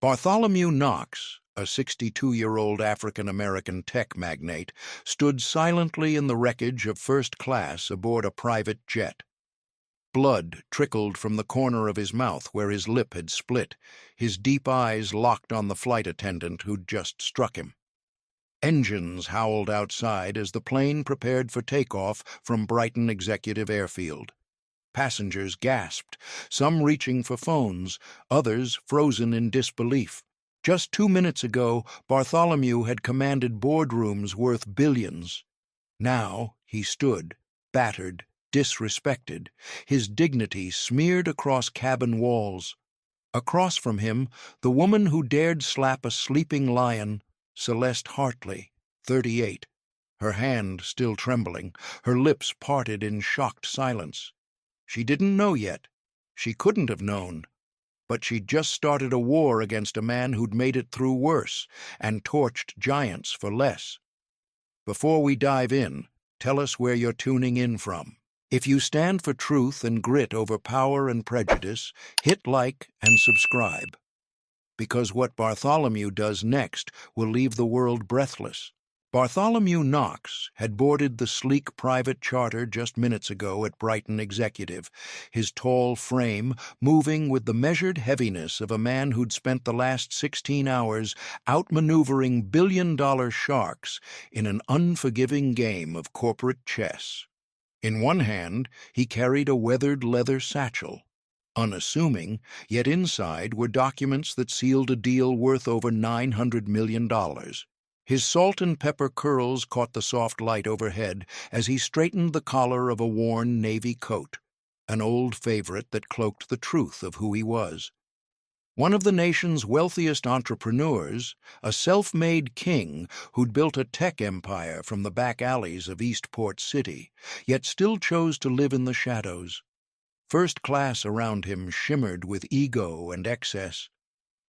Bartholomew Knox, a 62-year-old African-American tech magnate, stood silently in the wreckage of first class aboard a private jet. Blood trickled from the corner of his mouth where his lip had split, his deep eyes locked on the flight attendant who'd just struck him. Engines howled outside as the plane prepared for takeoff from Brighton Executive Airfield. Passengers gasped, some reaching for phones, others frozen in disbelief. Just 2 minutes ago, Bartholomew had commanded boardrooms worth billions. Now he stood, battered, disrespected, his dignity smeared across cabin walls. Across from him, the woman who dared slap a sleeping lion, Celeste Hartley, 38, her hand still trembling, her lips parted in shocked silence. She didn't know yet. She couldn't have known. But she'd just started a war against a man who'd made it through worse and torched giants for less. Before we dive in, tell us where you're tuning in from. If you stand for truth and grit over power and prejudice, hit like and subscribe. Because what Bartholomew does next will leave the world breathless. Bartholomew Knox had boarded the sleek private charter just minutes ago at Brighton Executive, his tall frame moving with the measured heaviness of a man who'd spent the last 16 hours outmaneuvering billion-dollar sharks in an unforgiving game of corporate chess. In one hand, he carried a weathered leather satchel. Unassuming, yet inside were documents that sealed a deal worth over $900 million. His salt and pepper curls caught the soft light overhead as he straightened the collar of a worn navy coat, an old favorite that cloaked the truth of who he was. One of the nation's wealthiest entrepreneurs, a self-made king who'd built a tech empire from the back alleys of Eastport City, yet still chose to live in the shadows. First class around him shimmered with ego and excess.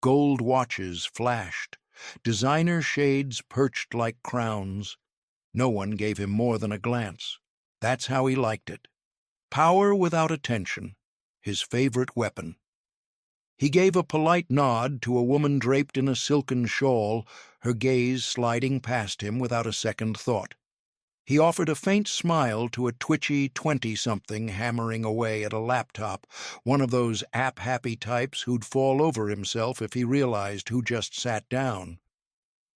Gold watches flashed. Designer shades perched like crowns. No one gave him more than a glance. That's how he liked it. Power without attention, his favorite weapon. He gave a polite nod to a woman draped in a silken shawl, her gaze sliding past him without a second thought. He offered a faint smile to a twitchy 20-something hammering away at a laptop, one of those app-happy types who'd fall over himself if he realized who just sat down.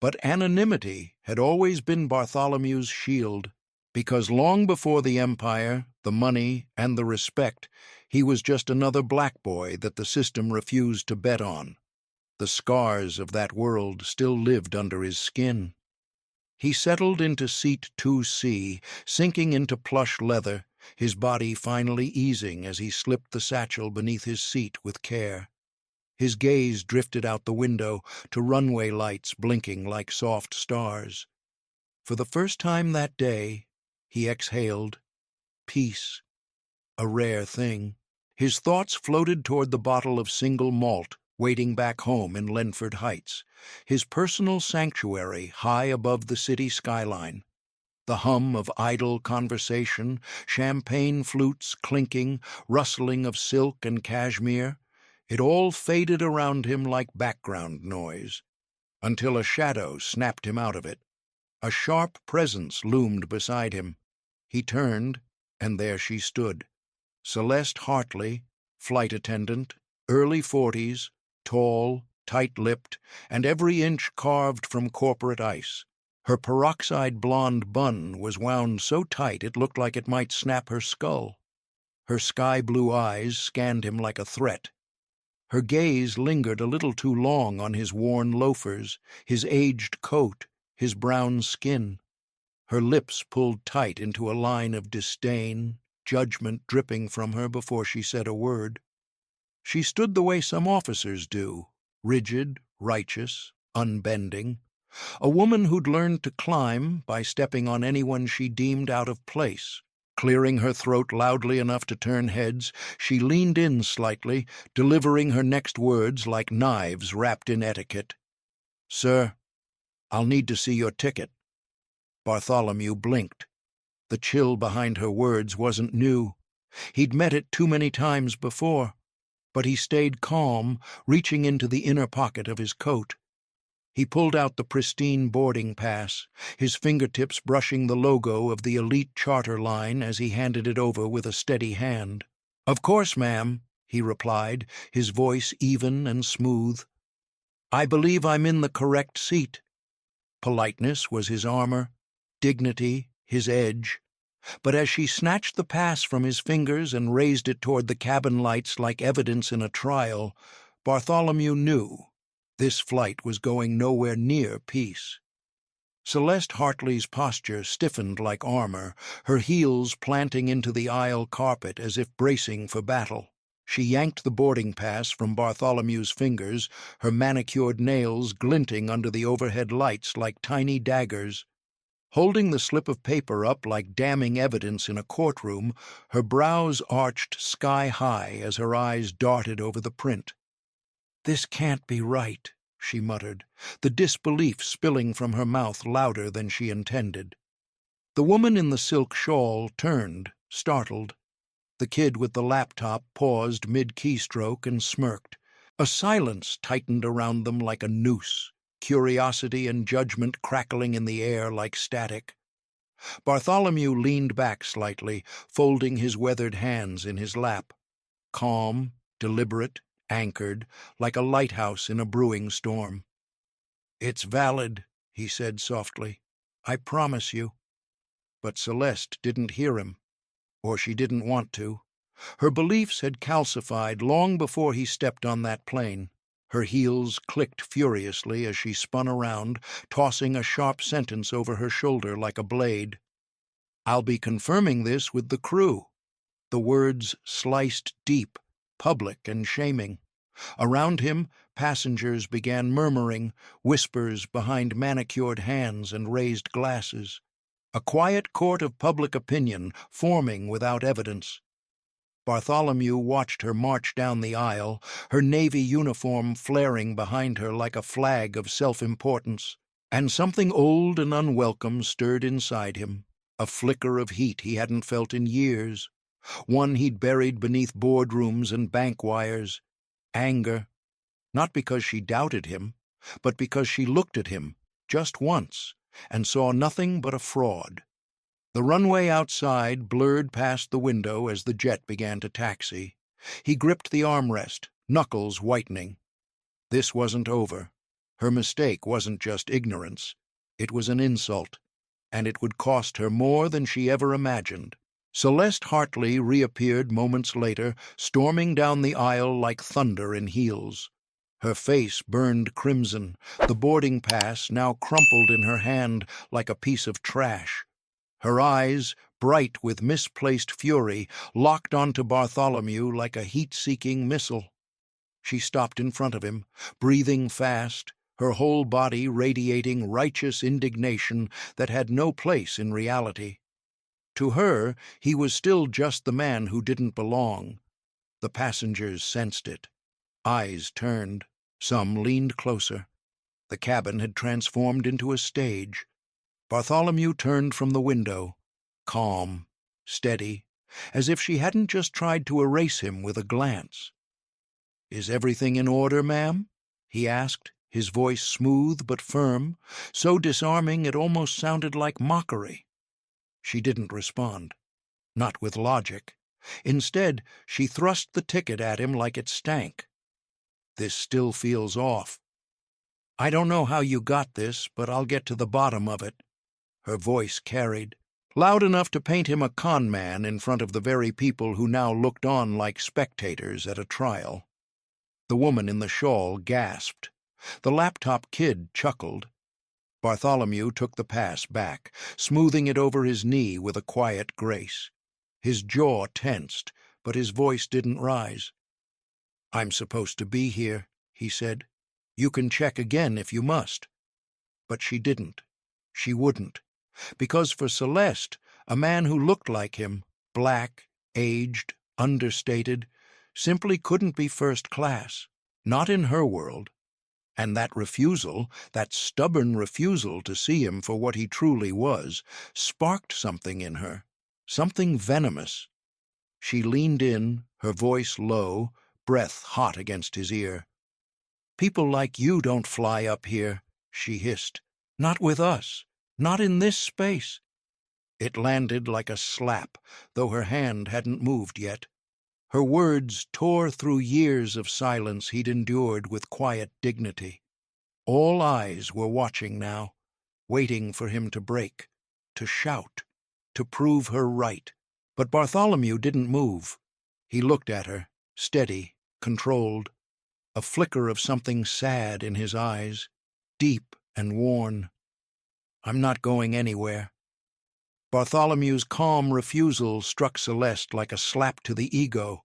But anonymity had always been Bartholomew's shield, because long before the empire, the money, and the respect, he was just another black boy that the system refused to bet on. The scars of that world still lived under his skin. He settled into seat 2C, sinking into plush leather, his body finally easing as he slipped the satchel beneath his seat with care. His gaze drifted out the window to runway lights blinking like soft stars. For the first time that day, he exhaled. Peace. A rare thing. His thoughts floated toward the bottle of single malt waiting back home in Lenford Heights, his personal sanctuary high above the city skyline. The hum of idle conversation, champagne flutes clinking, rustling of silk and cashmere, it all faded around him like background noise, until a shadow snapped him out of it. A sharp presence loomed beside him. He turned, and there she stood. Celeste Hartley, flight attendant, early 40s, tall, tight-lipped, and every inch carved from corporate ice. Her peroxide blonde bun was wound so tight it looked like it might snap her skull. Her sky-blue eyes scanned him like a threat. Her gaze lingered a little too long on his worn loafers, his aged coat, his brown skin. Her lips pulled tight into a line of disdain, judgment dripping from her before she said a word. She stood the way some officers do, rigid, righteous, unbending. A woman who'd learned to climb by stepping on anyone she deemed out of place. Clearing her throat loudly enough to turn heads, she leaned in slightly, delivering her next words like knives wrapped in etiquette. "Sir, I'll need to see your ticket." Bartholomew blinked. The chill behind her words wasn't new. He'd met it too many times before. but he stayed calm, reaching into the inner pocket of his coat. He pulled out the pristine boarding pass, his fingertips brushing the logo of the elite charter line as he handed it over with a steady hand. "Of course, ma'am," he replied, his voice even and smooth. "I believe I'm in the correct seat." Politeness was his armor, dignity his edge. But as she snatched the pass from his fingers and raised it toward the cabin lights like evidence in a trial, Bartholomew knew this flight was going nowhere near peace. Celeste Hartley's posture stiffened like armor, her heels planting into the aisle carpet as if bracing for battle. She yanked the boarding pass from Bartholomew's fingers, her manicured nails glinting under the overhead lights like tiny daggers. Holding the slip of paper up like damning evidence in a courtroom, her brows arched sky-high as her eyes darted over the print. "This can't be right," she muttered, the disbelief spilling from her mouth louder than she intended. The woman in the silk shawl turned, startled. The kid with the laptop paused mid-keystroke and smirked. A silence tightened around them like a noose, curiosity and judgment crackling in the air like static. Bartholomew leaned back slightly, folding his weathered hands in his lap. Calm, deliberate, anchored, like a lighthouse in a brewing storm. "It's valid," he said softly. "I promise you." But Celeste didn't hear him, or she didn't want to. Her beliefs had calcified long before he stepped on that plane. Her heels clicked furiously as she spun around, tossing a sharp sentence over her shoulder like a blade. "I'll be confirming this with the crew." The words sliced deep, public and shaming. Around him, passengers began murmuring, whispers behind manicured hands and raised glasses. A quiet court of public opinion forming without evidence. Bartholomew watched her march down the aisle, her navy uniform flaring behind her like a flag of self-importance. And something old and unwelcome stirred inside him, a flicker of heat he hadn't felt in years, one he'd buried beneath boardrooms and bank wires. Anger, not because she doubted him, but because she looked at him, just once, and saw nothing but a fraud. The runway outside blurred past the window as the jet began to taxi. He gripped the armrest, knuckles whitening. This wasn't over. Her mistake wasn't just ignorance. It was an insult, and it would cost her more than she ever imagined. Celeste Hartley reappeared moments later, storming down the aisle like thunder in heels. Her face burned crimson, the boarding pass now crumpled in her hand like a piece of trash. Her eyes, bright with misplaced fury, locked onto Bartholomew like a heat-seeking missile. She stopped in front of him, breathing fast, her whole body radiating righteous indignation that had no place in reality. To her, he was still just the man who didn't belong. The passengers sensed it. Eyes turned. Some leaned closer. The cabin had transformed into a stage. Bartholomew turned from the window, calm, steady, as if she hadn't just tried to erase him with a glance. "Is everything in order, ma'am?" he asked, his voice smooth but firm, so disarming it almost sounded like mockery. She didn't respond. Not with logic. Instead, she thrust the ticket at him like it stank. "This still feels off. I don't know how you got this, but I'll get to the bottom of it." Her voice carried, loud enough to paint him a con man in front of the very people who now looked on like spectators at a trial. The woman in the shawl gasped. The laptop kid chuckled. Bartholomew took the pass back, smoothing it over his knee with a quiet grace. His jaw tensed, but his voice didn't rise. "I'm supposed to be here," he said. "You can check again if you must." But she didn't. She wouldn't. Because for Celeste, a man who looked like him, black, aged, understated, simply couldn't be first class. Not in her world. And that refusal, that stubborn refusal to see him for what he truly was, sparked something in her, something venomous. She leaned in, her voice low, breath hot against his ear. "People like you don't fly up here," she hissed. "Not with us. Not in this space." It landed like a slap, though her hand hadn't moved yet. Her words tore through years of silence he'd endured with quiet dignity. All eyes were watching now, waiting for him to break, to shout, to prove her right. But Bartholomew didn't move. He looked at her, steady, controlled, a flicker of something sad in his eyes, deep and worn. "I'm not going anywhere." Bartholomew's calm refusal struck Celeste like a slap to the ego.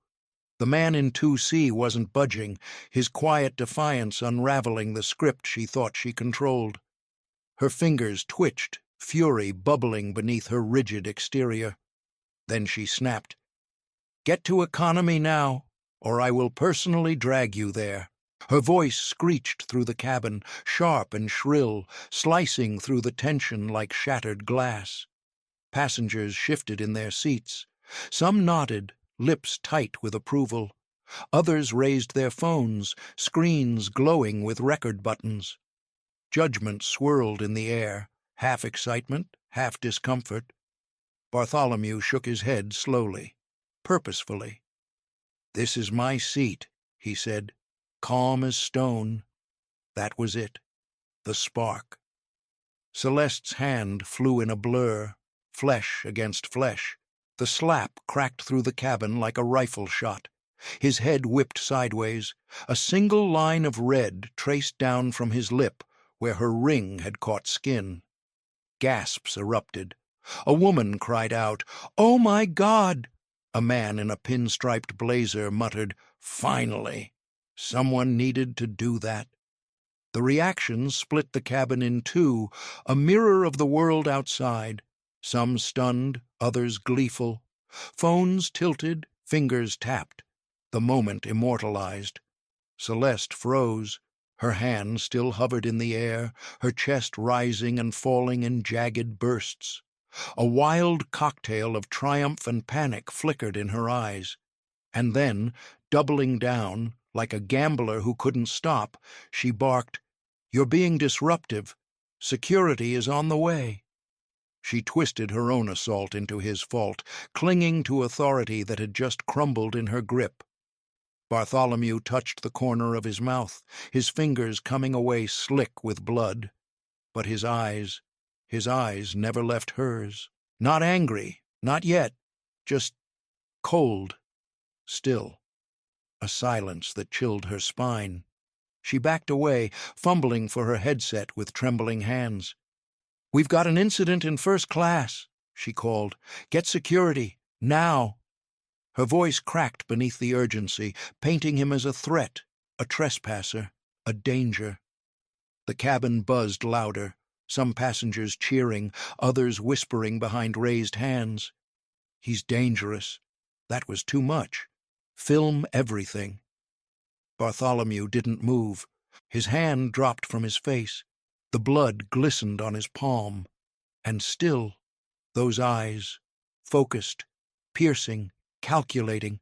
The man in 2C wasn't budging, his quiet defiance unraveling the script she thought she controlled. Her fingers twitched, fury bubbling beneath her rigid exterior. Then she snapped, "Get to economy now, or I will personally drag you there." Her voice screeched through the cabin, sharp and shrill, slicing through the tension like shattered glass. Passengers shifted in their seats. Some nodded, lips tight with approval. Others raised their phones, screens glowing with record buttons. Judgment swirled in the air, half excitement, half discomfort. Bartholomew shook his head slowly, purposefully. "This is my seat," he said, calm as stone. That was it, the spark. Celeste's hand flew in a blur, flesh against flesh. The slap cracked through the cabin like a rifle shot. His head whipped sideways, a single line of red traced down from his lip where her ring had caught skin. Gasps erupted. A woman cried out, "Oh my God!" A man in a pinstriped blazer muttered, "Finally!" Someone needed to do that. The reaction split the cabin in two, a mirror of the world outside. Some stunned, others gleeful. Phones tilted, fingers tapped. The moment immortalized. Celeste froze. Her hand still hovered in the air, her chest rising and falling in jagged bursts. A wild cocktail of triumph and panic flickered in her eyes. And then, doubling down, like a gambler who couldn't stop, she barked, "You're being disruptive. Security is on the way." She twisted her own assault into his fault, clinging to authority that had just crumbled in her grip. Bartholomew touched the corner of his mouth, his fingers coming away slick with blood. But his eyes never left hers. Not angry, not yet, just cold, still. A silence that chilled her spine. She backed away, fumbling for her headset with trembling hands. "We've got an incident in first class," she called. "Get security, now." Her voice cracked beneath the urgency, painting him as a threat, a trespasser, a danger. The cabin buzzed louder, some passengers cheering, others whispering behind raised hands. "He's dangerous." That was too much. Film everything. Bartholomew didn't move. His hand dropped from his face. The blood glistened on his palm. And still, those eyes, focused, piercing, calculating,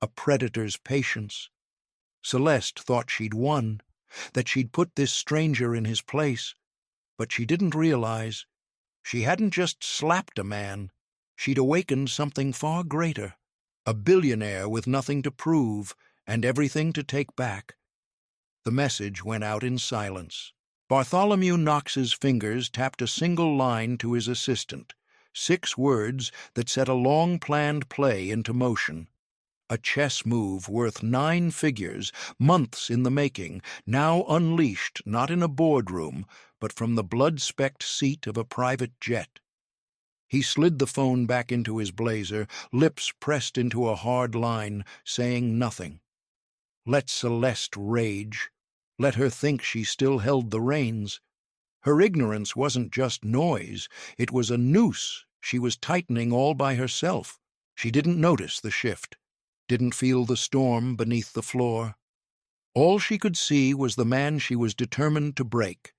a predator's patience. Celeste thought she'd won, that she'd put this stranger in his place, but she didn't realize she hadn't just slapped a man, she'd awakened something far greater, a billionaire with nothing to prove and everything to take back. The message went out in silence. Bartholomew Knox's fingers tapped a single line to his assistant, 6 words that set a long-planned play into motion. A chess move worth 9 figures, months in the making, now unleashed not in a boardroom, but from the blood-specked seat of a private jet. He slid the phone back into his blazer, lips pressed into a hard line, saying nothing. Let Celeste rage. Let her think she still held the reins. Her ignorance wasn't just noise, it was a noose she was tightening all by herself. She didn't notice the shift, didn't feel the storm beneath the floor. All she could see was the man she was determined to break.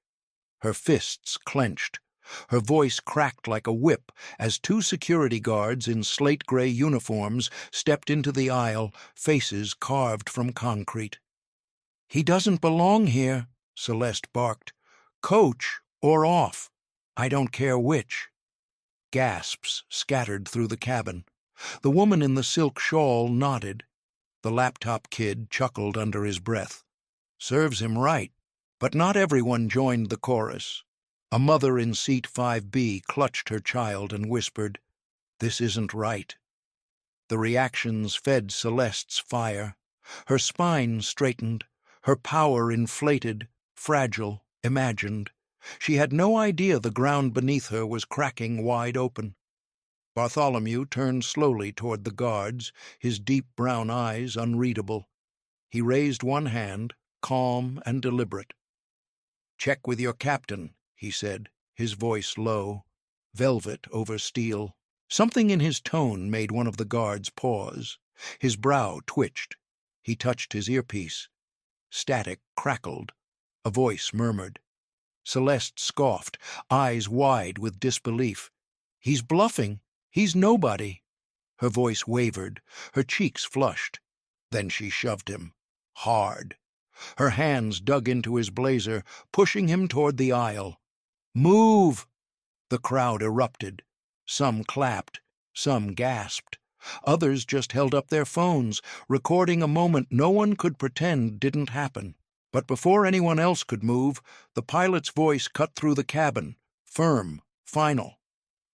Her fists clenched, Her voice cracked like a whip as two security guards in slate-gray uniforms stepped into the aisle, faces carved from concrete. "He doesn't belong here," Celeste barked. "Coach or off. I don't care which." Gasps scattered through the cabin. The woman in the silk shawl nodded. The laptop kid chuckled under his breath. Serves him right. But not everyone joined the chorus. A mother in seat 5B clutched her child and whispered, "This isn't right." The reactions fed Celeste's fire. Her spine straightened, her power inflated, fragile, imagined. She had no idea the ground beneath her was cracking wide open. Bartholomew turned slowly toward the guards, his deep brown eyes unreadable. He raised one hand, calm and deliberate. "Check with your captain," he said, his voice low, velvet over steel. Something in his tone made one of the guards pause. His brow twitched. He touched his earpiece. Static crackled. A voice murmured. Celeste scoffed, eyes wide with disbelief. "He's bluffing. He's nobody." Her voice wavered, her cheeks flushed. Then she shoved him. Hard. Her hands dug into his blazer, pushing him toward the aisle. "Move!" The crowd erupted. Some clapped, some gasped. Others just held up their phones, recording a moment no one could pretend didn't happen. But before anyone else could move, the pilot's voice cut through the cabin, firm, final.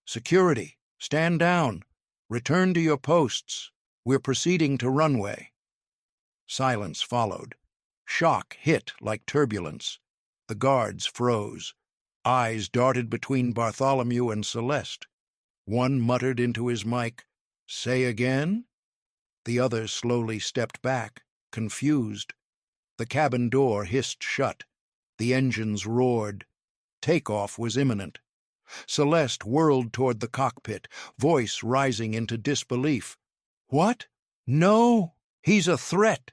"Security, stand down. Return to your posts. We're proceeding to runway." Silence followed. Shock hit like turbulence. The guards froze. Eyes darted between Bartholomew and Celeste. One muttered into his mic, "Say again?" The other slowly stepped back, confused. The cabin door hissed shut. The engines roared. Takeoff was imminent. Celeste whirled toward the cockpit, voice rising into disbelief. "What? No! He's a threat!"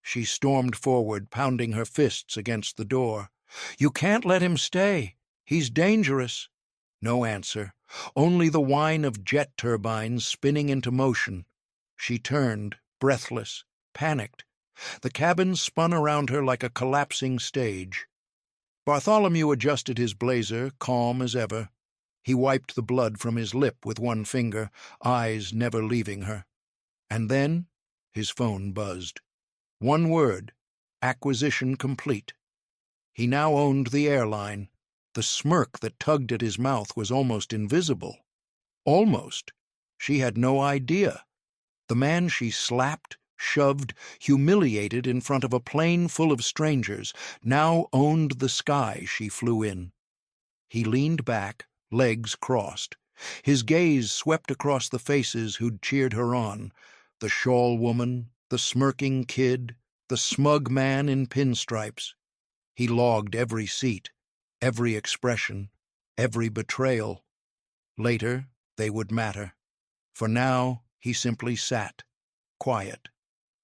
She stormed forward, pounding her fists against the door. "You can't let him stay. He's dangerous." No answer, only the whine of jet turbines spinning into motion. She turned, breathless, panicked. The cabin spun around her like a collapsing stage. Bartholomew adjusted his blazer, calm as ever. He wiped the blood from his lip with one finger, eyes never leaving her. And then his phone buzzed. One word, acquisition complete. He now owned the airline. The smirk that tugged at his mouth was almost invisible. Almost. She had no idea. The man she slapped, shoved, humiliated in front of a plane full of strangers, now owned the sky she flew in. He leaned back, legs crossed. His gaze swept across the faces who'd cheered her on. The shawl woman, the smirking kid, the smug man in pinstripes. He logged every seat, every expression, every betrayal. Later, they would matter. For now, he simply sat, quiet,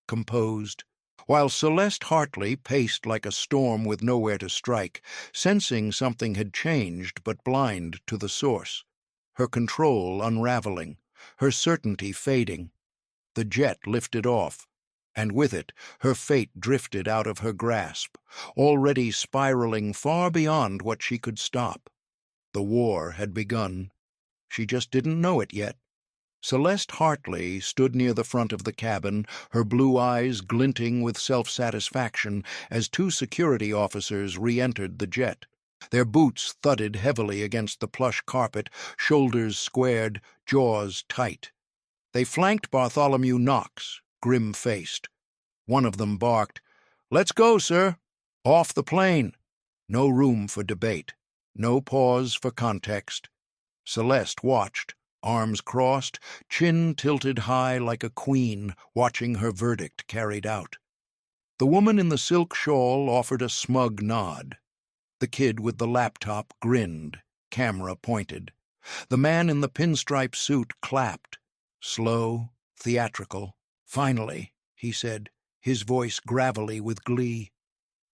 composed, while Celeste Hartley paced like a storm with nowhere to strike, sensing something had changed but blind to the source. Her control unraveling, her certainty fading. The jet lifted off, and with it her fate drifted out of her grasp, already spiraling far beyond what she could stop. The war had begun. She just didn't know it yet. Celeste Hartley stood near the front of the cabin, her blue eyes glinting with self-satisfaction as two security officers re-entered the jet. Their boots thudded heavily against the plush carpet, shoulders squared, jaws tight. They flanked Bartholomew Knox, grim-faced. One of them barked, "Let's go, sir. Off the plane." No room for debate. No pause for context. Celeste watched, arms crossed, chin tilted high like a queen, watching her verdict carried out. The woman in the silk shawl offered a smug nod. The kid with the laptop grinned, camera pointed. The man in the pinstripe suit clapped. Slow, theatrical. "Finally," he said, his voice gravelly with glee.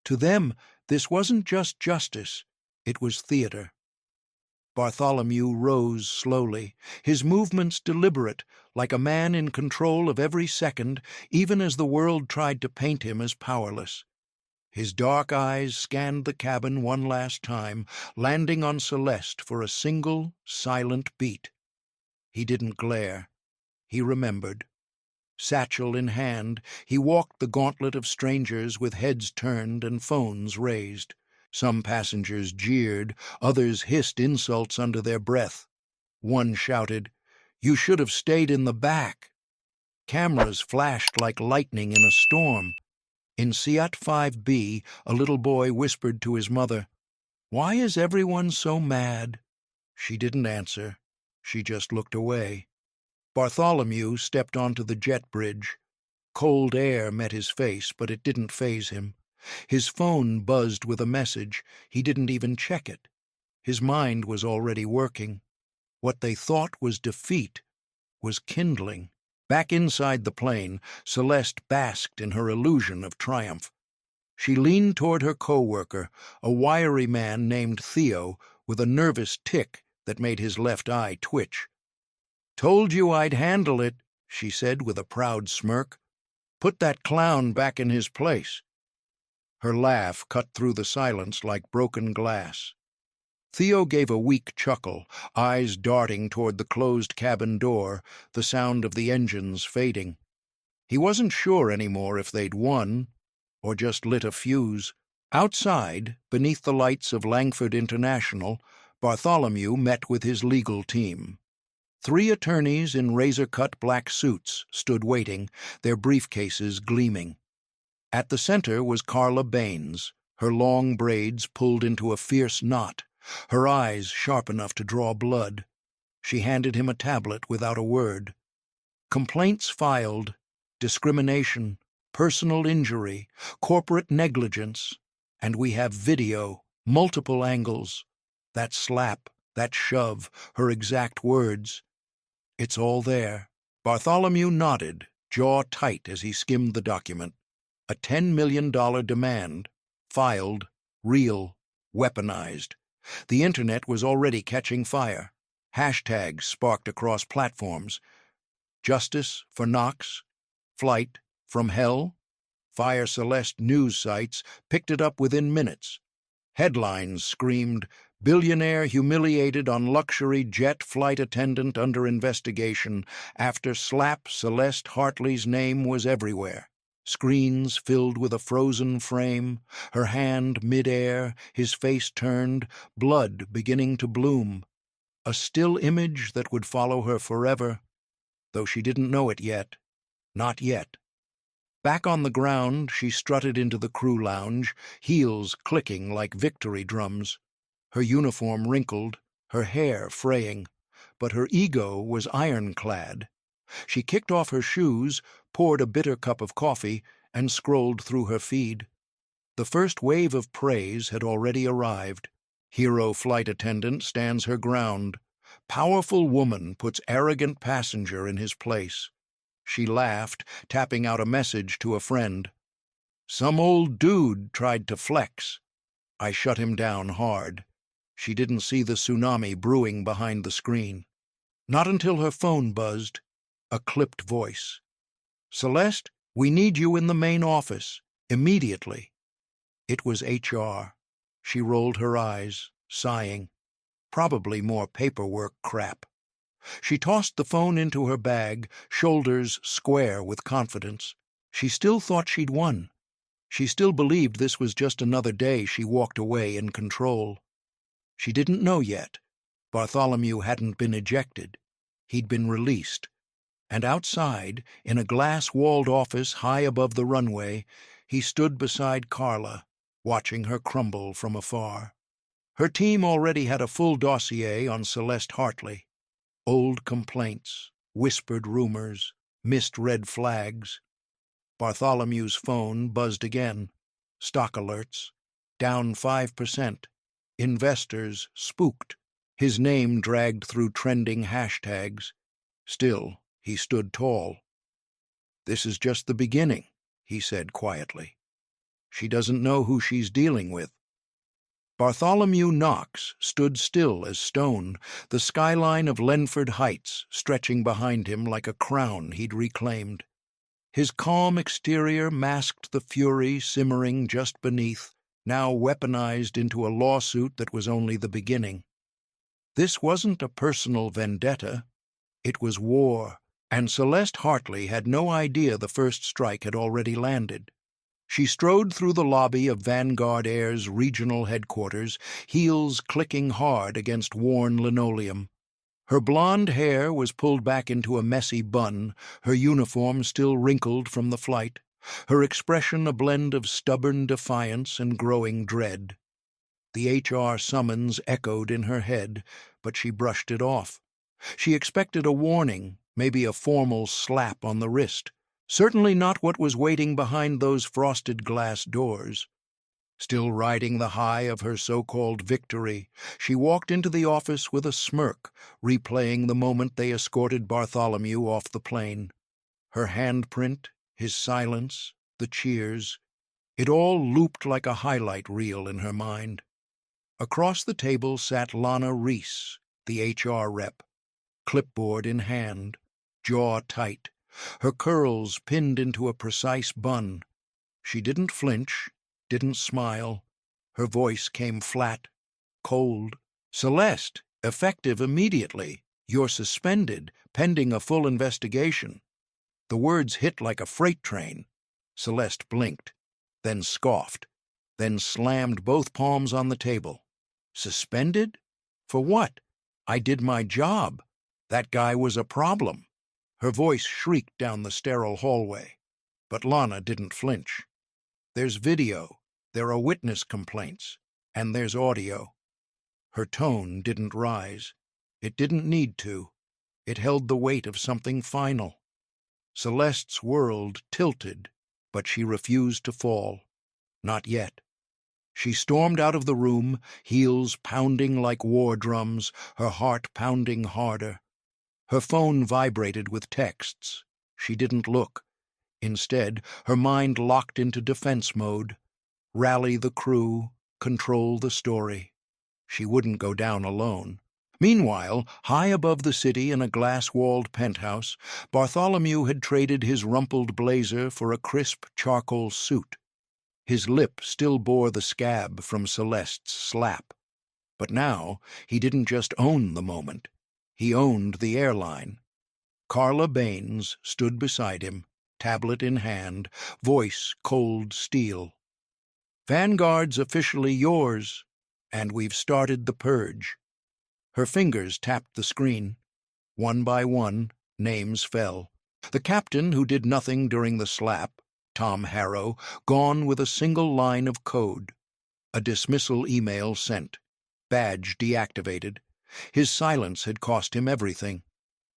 To them, this wasn't just justice, it was theater. Bartholomew rose slowly, his movements deliberate, like a man in control of every second, even as the world tried to paint him as powerless. His dark eyes scanned the cabin one last time, landing on Celeste for a single, silent beat. He didn't glare. He remembered. Satchel in hand, he walked the gauntlet of strangers with heads turned and phones raised. Some passengers jeered, others hissed insults under their breath. One shouted, "You should have stayed in the back." Cameras flashed like lightning in a storm. In Seat 5B, a little boy whispered to his mother, "Why is everyone so mad?" She didn't answer. She just looked away. Bartholomew stepped onto the jet bridge. Cold air met his face, but it didn't faze him. His phone buzzed with a message. He didn't even check it. His mind was already working. What they thought was defeat was kindling. Back inside the plane, Celeste basked in her illusion of triumph. She leaned toward her co-worker, a wiry man named Theo, with a nervous tic that made his left eye twitch. "Told you I'd handle it," she said with a proud smirk. "Put that clown back in his place." Her laugh cut through the silence like broken glass. Theo gave a weak chuckle, eyes darting toward the closed cabin door, the sound of the engines fading. He wasn't sure anymore if they'd won, or just lit a fuse. Outside, beneath the lights of Langford International, Bartholomew met with his legal team. 3 attorneys in razor-cut black suits stood waiting, their briefcases gleaming. At the center was Carla Baines, her long braids pulled into a fierce knot, her eyes sharp enough to draw blood. She handed him a tablet without a word. Complaints filed, discrimination, personal injury, corporate negligence, and we have video, multiple angles. That slap, that shove, her exact words. It's all there. Bartholomew nodded, jaw tight as he skimmed the document. A $10 million demand. Filed, real, weaponized. The internet was already catching fire. Hashtags sparked across platforms. Justice for Knox. Flight from hell. Fire Celeste news sites picked it up within minutes. Headlines screamed, "Billionaire humiliated on luxury jet flight attendant under investigation after slap Celeste Hartley's name was everywhere." Screens filled with a frozen frame, her hand mid-air, his face turned, blood beginning to bloom. A still image that would follow her forever, though she didn't know it yet. Not yet. Back on the ground, she strutted into the crew lounge, heels clicking like victory drums. Her uniform wrinkled, her hair fraying, but her ego was ironclad. She kicked off her shoes, poured a bitter cup of coffee, and scrolled through her feed. The first wave of praise had already arrived. Hero flight attendant stands her ground. Powerful woman puts arrogant passenger in his place. She laughed, tapping out a message to a friend. Some old dude tried to flex. I shut him down hard. She didn't see the tsunami brewing behind the screen. Not until her phone buzzed. A clipped voice. "Celeste, we need you in the main office. Immediately." It was HR. She rolled her eyes, sighing. Probably more paperwork crap. She tossed the phone into her bag, shoulders square with confidence. She still thought she'd won. She still believed this was just another day she walked away in control. She didn't know yet. Bartholomew hadn't been ejected. He'd been released. And outside, in a glass-walled office high above the runway, he stood beside Carla, watching her crumble from afar. Her team already had a full dossier on Celeste Hartley. Old complaints, whispered rumors, missed red flags. Bartholomew's phone buzzed again. Stock alerts. Down 5%. Investors spooked. His name dragged through trending hashtags. Still, he stood tall. "This is just the beginning," he said quietly. "She doesn't know who she's dealing with." Bartholomew Knox stood still as stone, the skyline of Lenford Heights stretching behind him like a crown he'd reclaimed. His calm exterior masked the fury simmering just beneath, now weaponized into a lawsuit that was only the beginning. This wasn't a personal vendetta. It was war, and Celeste Hartley had no idea the first strike had already landed. She strode through the lobby of Vanguard Air's regional headquarters, heels clicking hard against worn linoleum. Her blonde hair was pulled back into a messy bun, her uniform still wrinkled from the flight, her expression a blend of stubborn defiance and growing dread. The HR summons echoed in her head, but she brushed it off. She expected a warning, maybe a formal slap on the wrist. Certainly not what was waiting behind those frosted glass doors. Still riding the high of her so-called victory, she walked into the office with a smirk, replaying the moment they escorted Bartholomew off the plane. Her handprint, his silence, the cheers, it all looped like a highlight reel in her mind. Across the table sat Lana Reese, the HR rep, clipboard in hand, jaw tight, her curls pinned into a precise bun. She didn't flinch, didn't smile. Her voice came flat, cold. "Celeste, effective immediately. You're suspended, pending a full investigation." The words hit like a freight train. Celeste blinked, then scoffed, then slammed both palms on the table. "Suspended? For what? I did my job. That guy was a problem." Her voice shrieked down the sterile hallway. But Lana didn't flinch. "There's video, there are witness complaints, and there's audio." Her tone didn't rise. It didn't need to. It held the weight of something final. Celeste's world tilted, but she refused to fall. Not yet. She stormed out of the room, heels pounding like war drums, her heart pounding harder. Her phone vibrated with texts. She didn't look. Instead, her mind locked into defense mode. Rally the crew, control the story. She wouldn't go down alone. Meanwhile, high above the city in a glass-walled penthouse, Bartholomew had traded his rumpled blazer for a crisp charcoal suit. His lip still bore the scab from Celeste's slap. But now, he didn't just own the moment. He owned the airline. Carla Baines stood beside him, tablet in hand, voice cold steel. "Vanguard's officially yours, and we've started the purge." Her fingers tapped the screen. One by one, names fell. The captain who did nothing during the slap, Tom Harrow, gone with a single line of code. A dismissal email sent. Badge deactivated. His silence had cost him everything.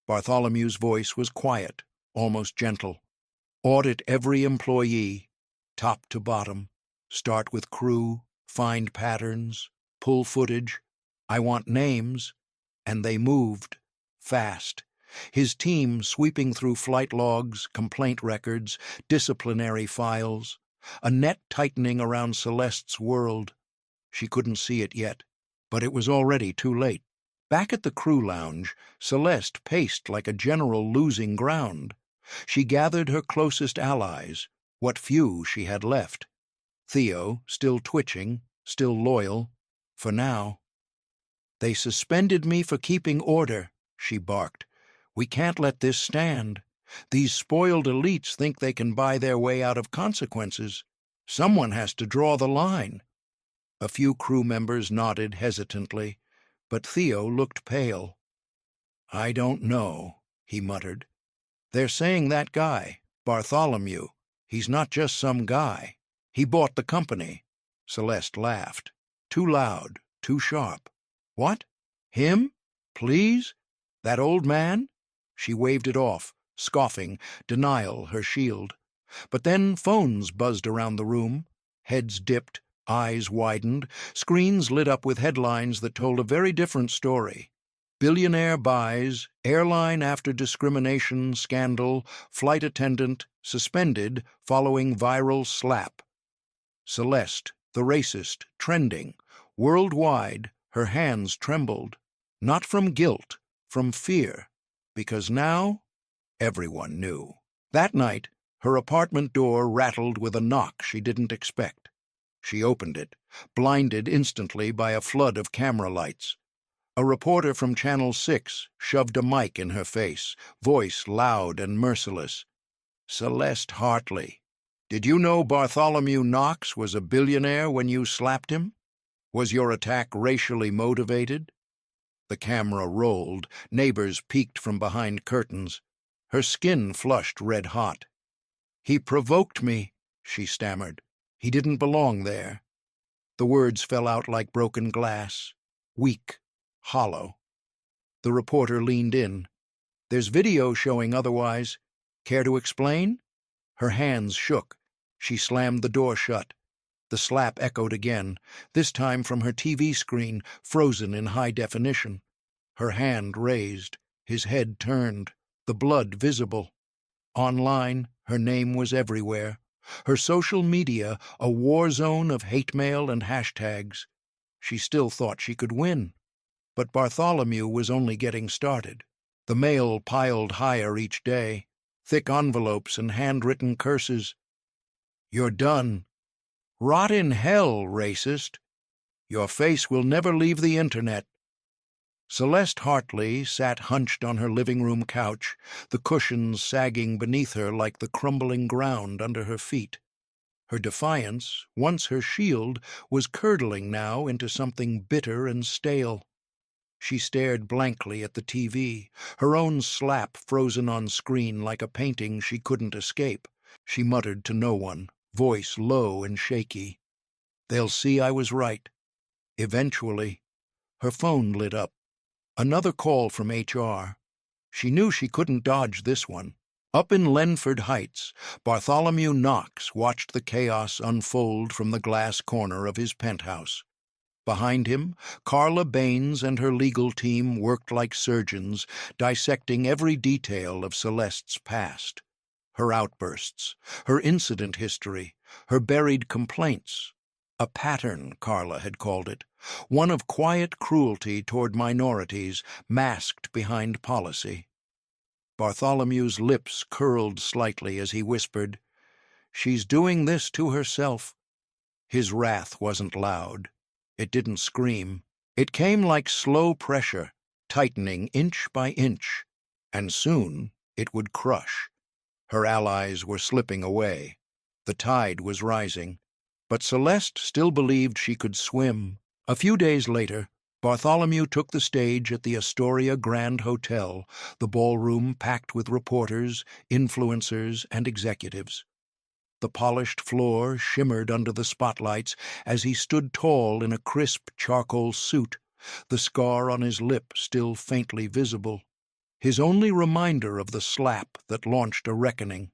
Bartholomew's voice was quiet, almost gentle. "Audit every employee, top to bottom. Start with crew, find patterns, pull footage. I want names." And they moved, fast. His team sweeping through flight logs, complaint records, disciplinary files. A net tightening around Celeste's world. She couldn't see it yet, but it was already too late. Back at the crew lounge, Celeste paced like a general losing ground. She gathered her closest allies, what few she had left. Theo, still twitching, still loyal, for now. "They suspended me for keeping order," she barked. "We can't let this stand. These spoiled elites think they can buy their way out of consequences. Someone has to draw the line." A few crew members nodded hesitantly, but Theo looked pale. "I don't know," he muttered. "They're saying that guy, Bartholomew, he's not just some guy. He bought the company." Celeste laughed. Too loud, too sharp. "What? Him? Please? That old man?" She waved it off, scoffing, denial her shield. But then phones buzzed around the room. Heads dipped, eyes widened, screens lit up with headlines that told a very different story. Billionaire buys, airline after discrimination scandal, flight attendant suspended following viral slap. Celeste, the racist, trending. Worldwide, her hands trembled, not from guilt, from fear, because now everyone knew. That night, her apartment door rattled with a knock she didn't expect. She opened it, blinded instantly by a flood of camera lights. A reporter from Channel 6 shoved a mic in her face, voice loud and merciless. "Celeste Hartley, did you know Bartholomew Knox was a billionaire when you slapped him? Was your attack racially motivated?" The camera rolled, neighbors peeked from behind curtains. Her skin flushed red-hot. "He provoked me," she stammered. "He didn't belong there." The words fell out like broken glass, weak, hollow. The reporter leaned in. "There's video showing otherwise. Care to explain?" Her hands shook. She slammed the door shut. The slap echoed again, this time from her TV screen, frozen in high definition. Her hand raised, his head turned, the blood visible. Online, her name was everywhere. Her social media, a war zone of hate mail and hashtags. She still thought she could win. But Bartholomew was only getting started. The mail piled higher each day, thick envelopes and handwritten curses. "You're done. Rot in hell, racist. Your face will never leave the internet." Celeste Hartley sat hunched on her living room couch, the cushions sagging beneath her like the crumbling ground under her feet. Her defiance, once her shield, was curdling now into something bitter and stale. She stared blankly at the TV, her own slap frozen on screen like a painting she couldn't escape. She muttered to no one, voice low and shaky. "They'll see I was right. Eventually." Her phone lit up. Another call from HR. She knew she couldn't dodge this one. Up in Lenford Heights, Bartholomew Knox watched the chaos unfold from the glass corner of his penthouse. Behind him, Carla Baines and her legal team worked like surgeons, dissecting every detail of Celeste's past. Her outbursts, her incident history, her buried complaints. A pattern, Carla had called it, one of quiet cruelty toward minorities masked behind policy. Bartholomew's lips curled slightly as he whispered, "She's doing this to herself." His wrath wasn't loud. It didn't scream. It came like slow pressure, tightening inch by inch, and soon it would crush. Her allies were slipping away. The tide was rising. But Celeste still believed she could swim. A few days later, Bartholomew took the stage at the Astoria Grand Hotel, the ballroom packed with reporters, influencers, and executives. The polished floor shimmered under the spotlights as he stood tall in a crisp charcoal suit, the scar on his lip still faintly visible, his only reminder of the slap that launched a reckoning.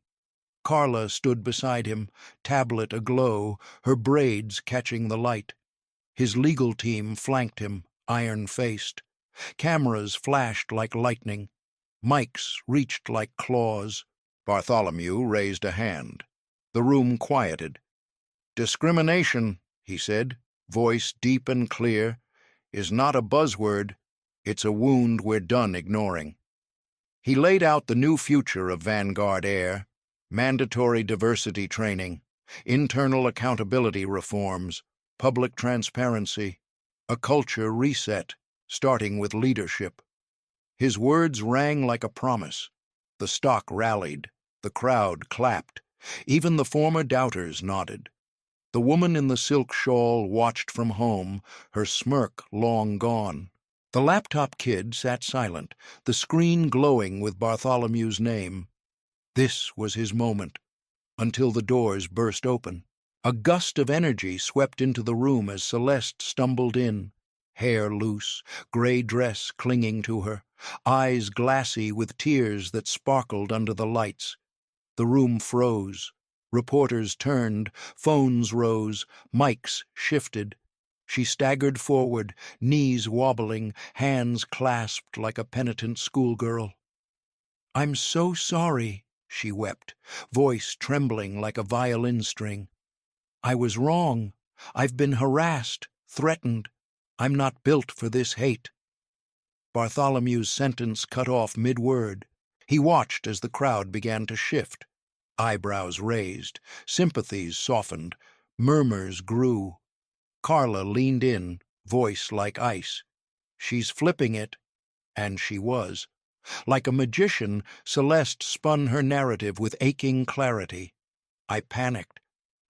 Carla stood beside him, tablet aglow, her braids catching the light. His legal team flanked him, iron-faced. Cameras flashed like lightning. Mics reached like claws. Bartholomew raised a hand. The room quieted. "Discrimination," he said, voice deep and clear, "is not a buzzword. It's a wound we're done ignoring." He laid out the new future of Vanguard Air. Mandatory diversity training, internal accountability reforms, public transparency, a culture reset, starting with leadership. His words rang like a promise. The stock rallied. The crowd clapped. Even the former doubters nodded. The woman in the silk shawl watched from home, her smirk long gone. The laptop kid sat silent, the screen glowing with Bartholomew's name. This was his moment, until the doors burst open. A gust of energy swept into the room as Celeste stumbled in, hair loose, gray dress clinging to her, eyes glassy with tears that sparkled under the lights. The room froze. Reporters turned, phones rose, mics shifted. She staggered forward, knees wobbling, hands clasped like a penitent schoolgirl. "I'm so sorry," she wept, voice trembling like a violin string. "I was wrong. I've been harassed, threatened. I'm not built for this hate." Bartholomew's sentence cut off mid-word. He watched as the crowd began to shift. Eyebrows raised, sympathies softened, murmurs grew. Carla leaned in, voice like ice. "She's flipping it." And she was. Like a magician, Celeste spun her narrative with aching clarity. I panicked.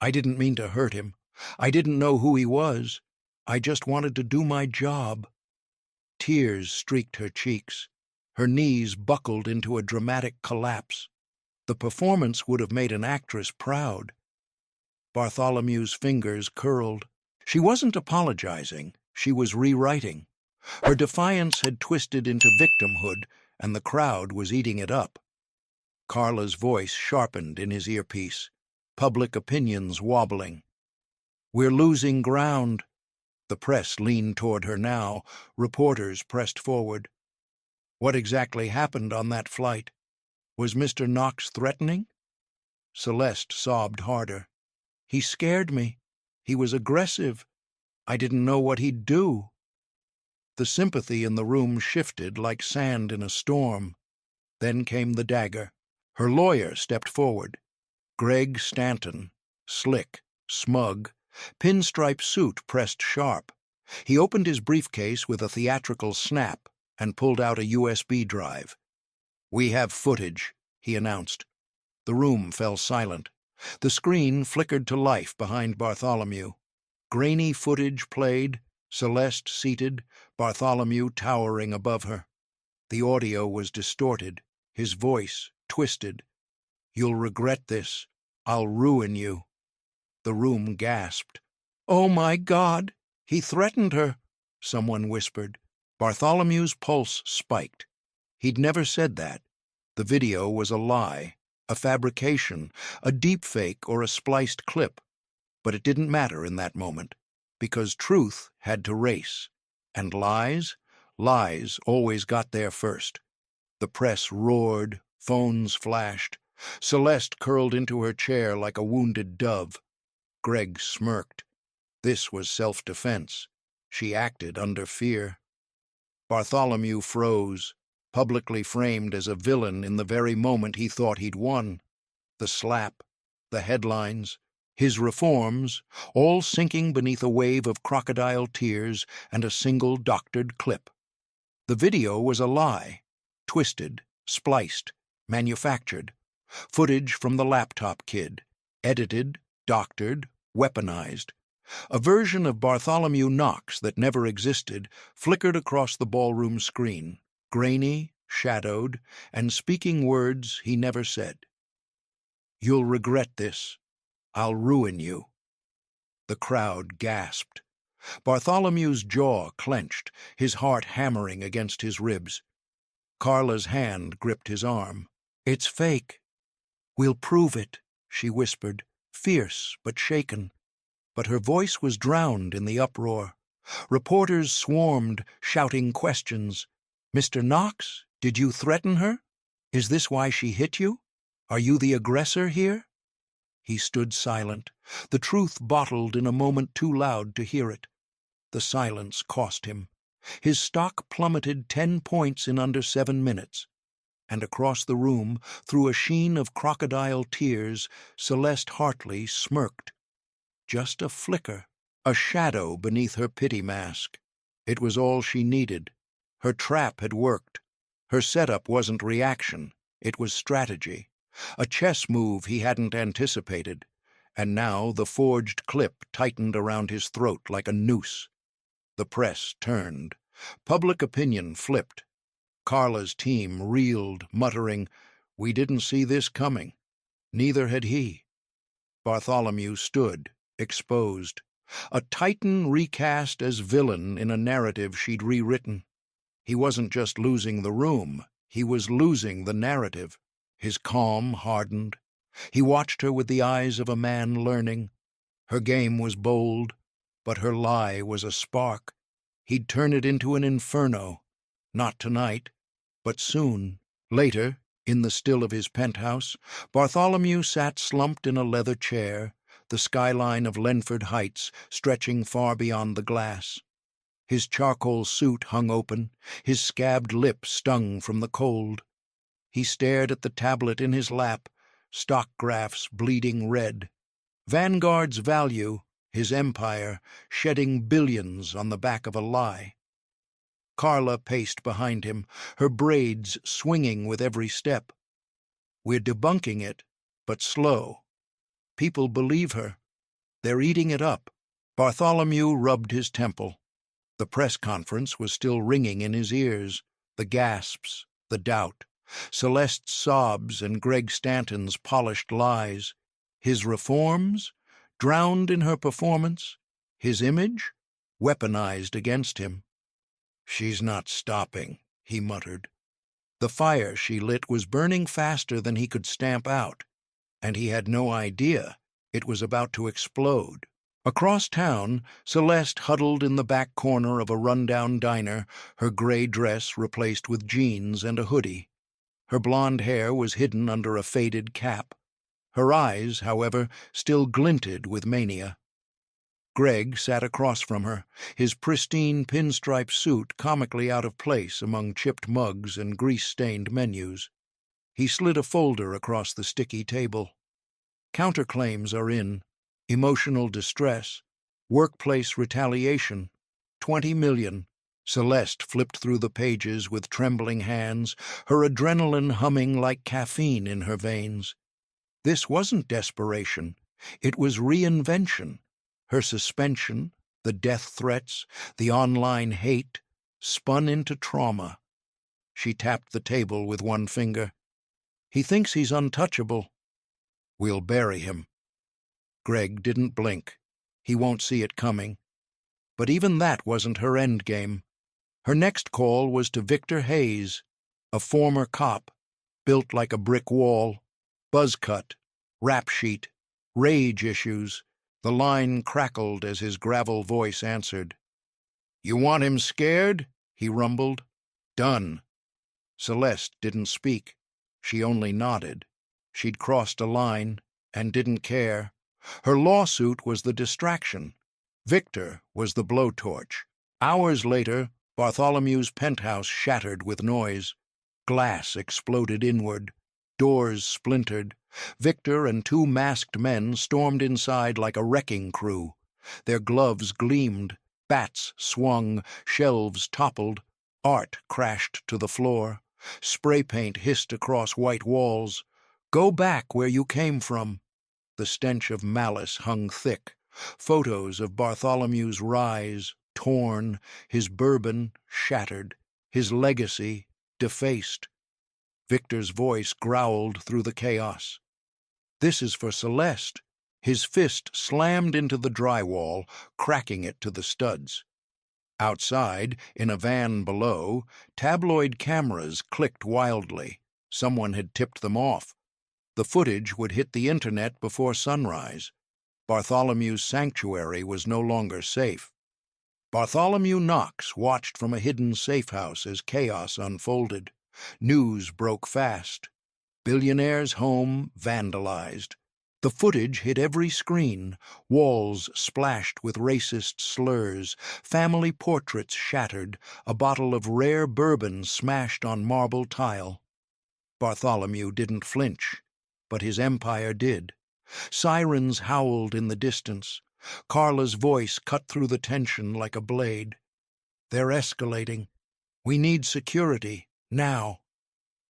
I didn't mean to hurt him. I didn't know who he was. I just wanted to do my job. Tears streaked her cheeks. Her knees buckled into a dramatic collapse. The performance would have made an actress proud. Bartholomew's fingers curled. She wasn't apologizing. She was rewriting. Her defiance had twisted into victimhood, and the crowd was eating it up. Carla's voice sharpened in his earpiece, public opinion's wobbling. "We're losing ground." The press leaned toward her now. Reporters pressed forward. "What exactly happened on that flight? Was Mr. Knox threatening?" Celeste sobbed harder. "He scared me. He was aggressive. I didn't know what he'd do." The sympathy in the room shifted like sand in a storm. Then came the dagger. Her lawyer stepped forward. Greg Stanton, slick, smug, pinstripe suit pressed sharp. He opened his briefcase with a theatrical snap and pulled out a USB drive. "We have footage," he announced. The room fell silent. The screen flickered to life behind Bartholomew. Grainy footage played, Celeste seated, Bartholomew towering above her. The audio was distorted, his voice twisted. "You'll regret this. I'll ruin you." The room gasped. "Oh, my God! He threatened her," someone whispered. Bartholomew's pulse spiked. He'd never said that. The video was a lie, a fabrication, a deepfake or a spliced clip. But it didn't matter in that moment, because truth had to race. And lies always got there first. The press roared, phones flashed. Celeste curled into her chair like a wounded dove. Greg smirked. This was self-defense. She acted under fear. Bartholomew froze, publicly framed as a villain in the very moment he thought he'd won. The slap, the headlines, his reforms, all sinking beneath a wave of crocodile tears and a single doctored clip. The video was a lie, twisted, spliced, manufactured. Footage from the laptop kid, edited, doctored, weaponized. A version of Bartholomew Knox that never existed flickered across the ballroom screen, grainy, shadowed, and speaking words he never said. "You'll regret this. I'll ruin you." The crowd gasped. Bartholomew's jaw clenched, his heart hammering against his ribs. Carla's hand gripped his arm. "It's fake." "We'll prove it," she whispered, fierce but shaken. But her voice was drowned in the uproar. Reporters swarmed, shouting questions. "Mr. Knox, did you threaten her? Is this why she hit you? Are you the aggressor here?" He stood silent, the truth bottled in a moment too loud to hear it. The silence cost him. His stock plummeted 10 points in under 7 minutes. And across the room, through a sheen of crocodile tears, Celeste Hartley smirked. Just a flicker, a shadow beneath her pity mask. It was all she needed. Her trap had worked. Her setup wasn't reaction, it was strategy. A chess move he hadn't anticipated. And now the forged clip tightened around his throat like a noose. The press turned. Public opinion flipped. Carla's team reeled, muttering, "We didn't see this coming." Neither had he. Bartholomew stood, exposed. A titan recast as villain in a narrative she'd rewritten. He wasn't just losing the room, he was losing the narrative. His calm hardened. He watched her with the eyes of a man learning. Her game was bold, but her lie was a spark. He'd turn it into an inferno. Not tonight, but soon. Later, in the still of his penthouse, Bartholomew sat slumped in a leather chair, the skyline of Lenford Heights stretching far beyond the glass. His charcoal suit hung open, his scabbed lip stung from the cold. He stared at the tablet in his lap, stock graphs bleeding red. Vanguard's value, his empire, shedding billions on the back of a lie. Carla paced behind him, her braids swinging with every step. We're debunking it, but slow. People believe her. They're eating it up. Bartholomew rubbed his temple. The press conference was still ringing in his ears, the gasps, the doubt, Celeste's sobs and Greg Stanton's polished lies. His reforms, drowned in her performance, his image, weaponized against him. She's not stopping, he muttered. The fire she lit was burning faster than he could stamp out, and he had no idea it was about to explode. Across town, Celeste huddled in the back corner of a rundown diner, her gray dress replaced with jeans and a hoodie. Her blonde hair was hidden under a faded cap. Her eyes, however, still glinted with mania. Greg sat across from her, his pristine pinstripe suit comically out of place among chipped mugs and grease-stained menus. He slid a folder across the sticky table. Counterclaims are in. Emotional distress, workplace retaliation, 20 million. Celeste flipped through the pages with trembling hands, her adrenaline humming like caffeine in her veins. This wasn't desperation. It was reinvention. Her suspension, the death threats, the online hate, spun into trauma. She tapped the table with one finger. He thinks he's untouchable. We'll bury him. Greg didn't blink. He won't see it coming. But even that wasn't her endgame. Her next call was to Victor Hayes, a former cop, built like a brick wall, buzz cut, rap sheet, rage issues. The line crackled as his gravel voice answered. "You want him scared?" he rumbled. "Done." Celeste didn't speak. She only nodded. She'd crossed a line and didn't care. Her lawsuit was the distraction. Victor was the blowtorch. Hours later, Bartholomew's penthouse shattered with noise. Glass exploded inward. Doors splintered. Victor and two masked men stormed inside like a wrecking crew. Their gloves gleamed. Bats swung. Shelves toppled. Art crashed to the floor. Spray paint hissed across white walls. "Go back where you came from." The stench of malice hung thick. Photos of Bartholomew's rise, torn, his bourbon shattered, his legacy defaced. Victor's voice growled through the chaos. "This is for Celeste." His fist slammed into the drywall, cracking it to the studs. Outside, in a van below, tabloid cameras clicked wildly. Someone had tipped them off. The footage would hit the internet before sunrise. Bartholomew's sanctuary was no longer safe. Bartholomew Knox watched from a hidden safe house as chaos unfolded. News broke fast. Billionaire's home vandalized. The footage hit every screen, walls splashed with racist slurs, family portraits shattered, a bottle of rare bourbon smashed on marble tile. Bartholomew didn't flinch, but his empire did. Sirens howled in the distance. Carla's voice cut through the tension like a blade. "They're escalating. We need security, now."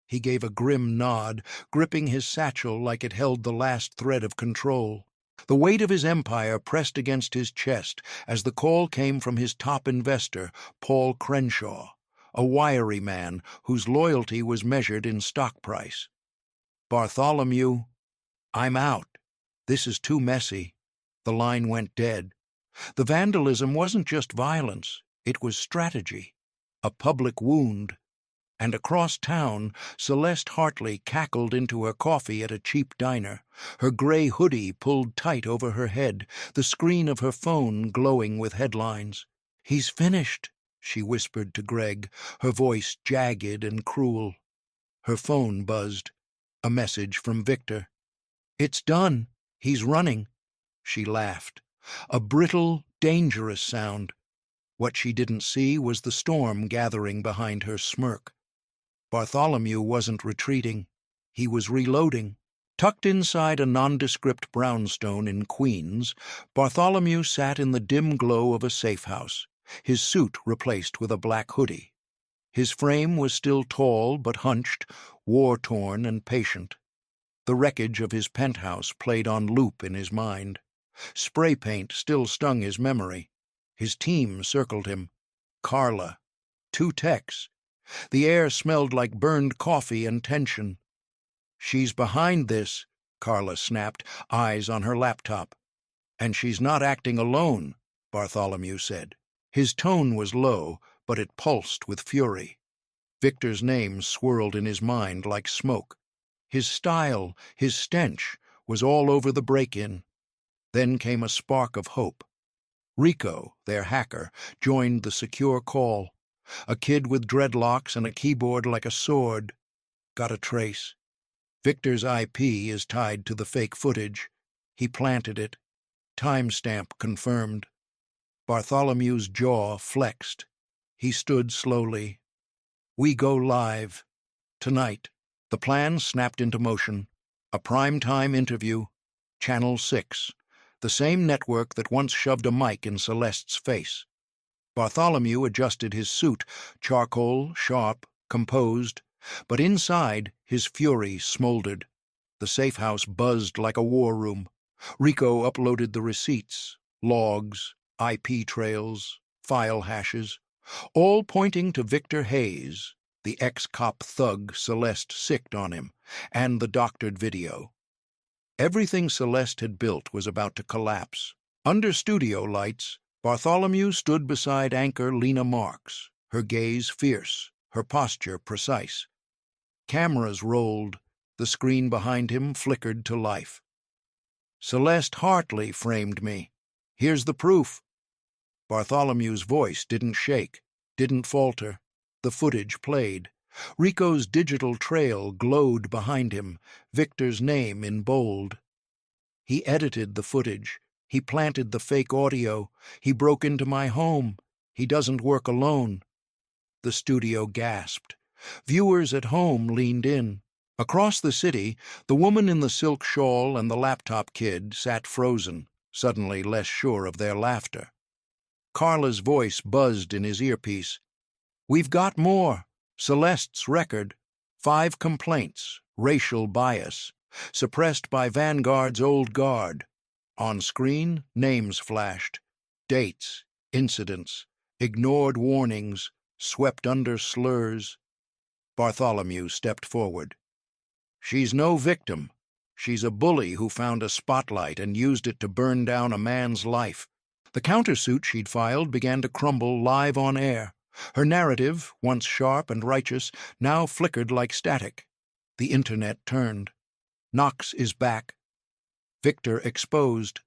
He gave a grim nod, gripping his satchel like it held the last thread of control. The weight of his empire pressed against his chest as the call came from his top investor, Paul Crenshaw, a wiry man whose loyalty was measured in stock price. "Bartholomew, I'm out. This is too messy." The line went dead. The vandalism wasn't just violence, it was strategy, a public wound. And across town, Celeste Hartley cackled into her coffee at a cheap diner, her gray hoodie pulled tight over her head, the screen of her phone glowing with headlines. "He's finished," she whispered to Greg, her voice jagged and cruel. Her phone buzzed. A message from Victor. "It's done. He's running." She laughed. A brittle, dangerous sound. What she didn't see was the storm gathering behind her smirk. Bartholomew wasn't retreating. He was reloading. Tucked inside a nondescript brownstone in Queens, Bartholomew sat in the dim glow of a safe house, his suit replaced with a black hoodie. His frame was still tall but hunched, war-torn and patient. The wreckage of his penthouse played on loop in his mind. Spray paint still stung his memory. His team circled him. Carla. 2 techs. The air smelled like burned coffee and tension. "She's behind this," Carla snapped, eyes on her laptop. "And she's not acting alone," Bartholomew said. His tone was low, but it pulsed with fury. Victor's name swirled in his mind like smoke. His style, his stench, was all over the break-in. Then came a spark of hope. Rico, their hacker, joined the secure call. A kid with dreadlocks and a keyboard like a sword. Got a trace. Victor's IP is tied to the fake footage. He planted it. Timestamp confirmed. Bartholomew's jaw flexed. He stood slowly. "We go live. Tonight." The plan snapped into motion. A prime-time interview. Channel 6. The same network that once shoved a mic in Celeste's face. Bartholomew adjusted his suit, charcoal, sharp, composed, but inside his fury smoldered. The safe house buzzed like a war room. Rico uploaded the receipts, logs, IP trails, file hashes, all pointing to Victor Hayes, the ex-cop thug Celeste sicked on him, and the doctored video. Everything Celeste had built was about to collapse. Under studio lights, Bartholomew stood beside anchor Lena Marks, her gaze fierce, her posture precise. Cameras rolled. The screen behind him flickered to life. "Celeste Hartley framed me. Here's the proof." Bartholomew's voice didn't shake, didn't falter. The footage played. Rico's digital trail glowed behind him, Victor's name in bold. "He edited the footage. He planted the fake audio. He broke into my home. He doesn't work alone." The studio gasped. Viewers at home leaned in. Across the city, the woman in the silk shawl and the laptop kid sat frozen, suddenly less sure of their laughter. Carla's voice buzzed in his earpiece. "We've got more. Celeste's record. 5 complaints. Racial bias. Suppressed by Vanguard's old guard. On screen, names flashed. Dates. Incidents. Ignored warnings. Swept under slurs." Bartholomew stepped forward. "She's no victim. She's a bully who found a spotlight and used it to burn down a man's life." The countersuit she'd filed began to crumble live on air. Her narrative, once sharp and righteous, now flickered like static. The internet turned. "Knox is back. Victor exposed."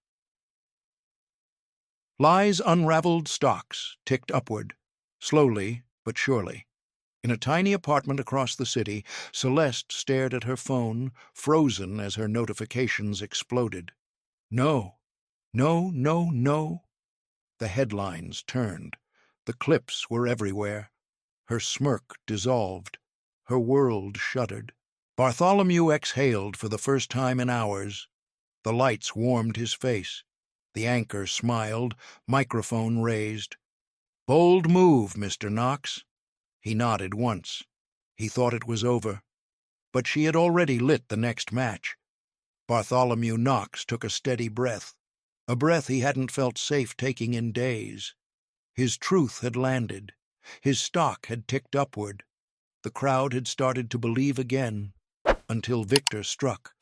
Lies' unraveled stocks ticked upward, slowly but surely. In a tiny apartment across the city, Celeste stared at her phone, frozen as her notifications exploded. No, no, no, no. The headlines turned. The clips were everywhere. Her smirk dissolved. Her world shuddered. Bartholomew exhaled for the first time in hours. The lights warmed his face. The anchor smiled, microphone raised. "Bold move, Mr. Knox." He nodded once. He thought it was over. But she had already lit the next match. Bartholomew Knox took a steady breath, a breath he hadn't felt safe taking in days. His truth had landed. His stock had ticked upward. The crowd had started to believe again, until Victor struck,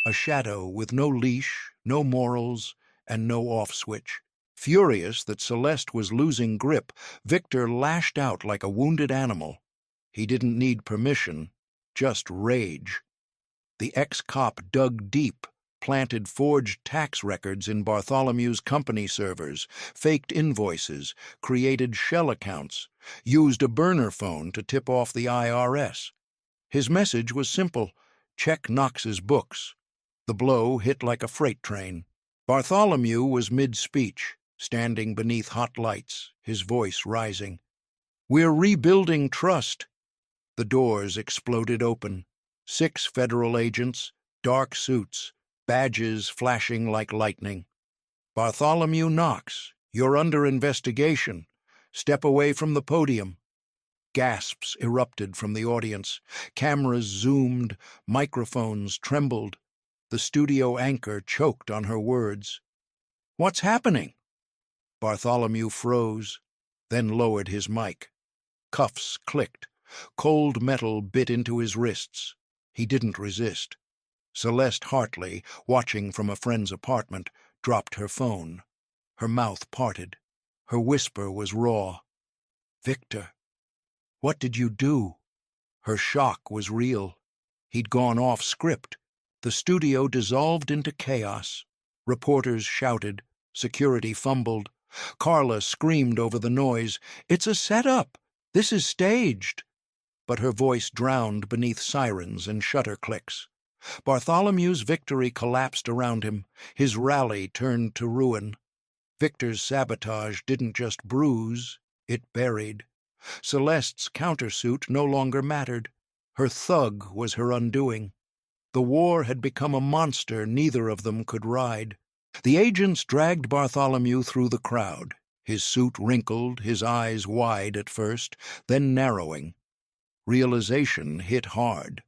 a shadow with no leash, no morals, and no off-switch. Furious that Celeste was losing grip, Victor lashed out like a wounded animal. He didn't need permission, just rage. The ex-cop dug deep, planted forged tax records in Bartholomew's company servers, faked invoices, created shell accounts, used a burner phone to tip off the IRS. His message was simple: check Knox's books. The blow hit like a freight train. Bartholomew was mid-speech. standing beneath hot lights, his voice rising. "We're rebuilding trust." The doors exploded open. 6 federal agents, dark suits, badges flashing like lightning. "Bartholomew Knox, you're under investigation. Step away from the podium." Gasps erupted from the audience. Cameras zoomed, microphones trembled. The studio anchor choked on her words. "What's happening?" Bartholomew froze, then lowered his mic. Cuffs clicked. Cold metal bit into his wrists. He didn't resist. Celeste Hartley, watching from a friend's apartment, dropped her phone. Her mouth parted. Her whisper was raw. "Victor, what did you do?" Her shock was real. He'd gone off script. The studio dissolved into chaos. Reporters shouted. Security fumbled. Carla screamed over the noise, "It's a setup! This is staged!" But her voice drowned beneath sirens and shutter clicks. Bartholomew's victory collapsed around him. His rally turned to ruin. Victor's sabotage didn't just bruise, it buried. Celeste's countersuit no longer mattered. Her thug was her undoing. The war had become a monster neither of them could ride. The agents dragged Bartholomew through the crowd, his suit wrinkled, his eyes wide at first, then narrowing. Realization hit hard.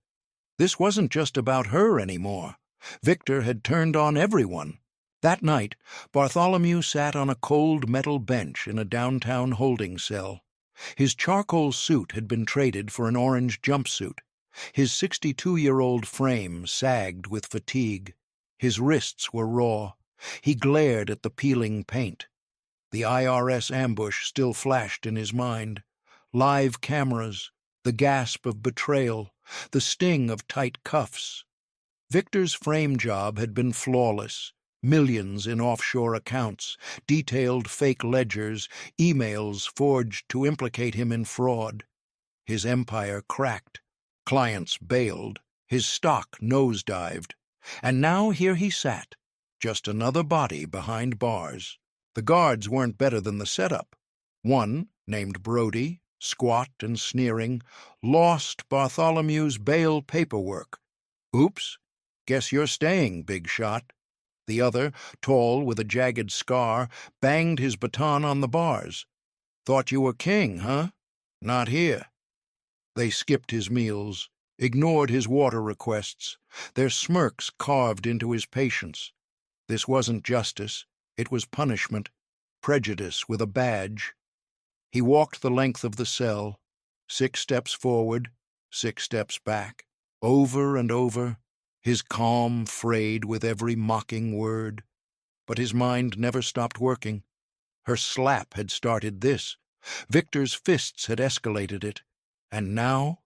This wasn't just about her anymore. Victor had turned on everyone. That night, Bartholomew sat on a cold metal bench in a downtown holding cell. His charcoal suit had been traded for an orange jumpsuit. His 62-year-old frame sagged with fatigue. His wrists were raw. He glared at the peeling paint. The IRS ambush still flashed in his mind. Live cameras, the gasp of betrayal, the sting of tight cuffs. Victor's frame job had been flawless. Millions in offshore accounts, detailed fake ledgers, emails forged to implicate him in fraud. His empire cracked. Clients bailed. His stock nosedived. And now here he sat, just another body behind bars. The guards weren't better than the setup. One, named Brody, squat and sneering, lost Bartholomew's bail paperwork. "Oops, guess you're staying, big shot." The other, tall with a jagged scar, banged his baton on the bars. "Thought you were king, huh? Not here." They skipped his meals, ignored his water requests. Their smirks carved into his patience. This wasn't justice. It was punishment, prejudice with a badge. He walked the length of the cell, 6 steps forward, 6 steps back, over and over, his calm frayed with every mocking word. But his mind never stopped working. Her slap had started this. Victor's fists had escalated it. And now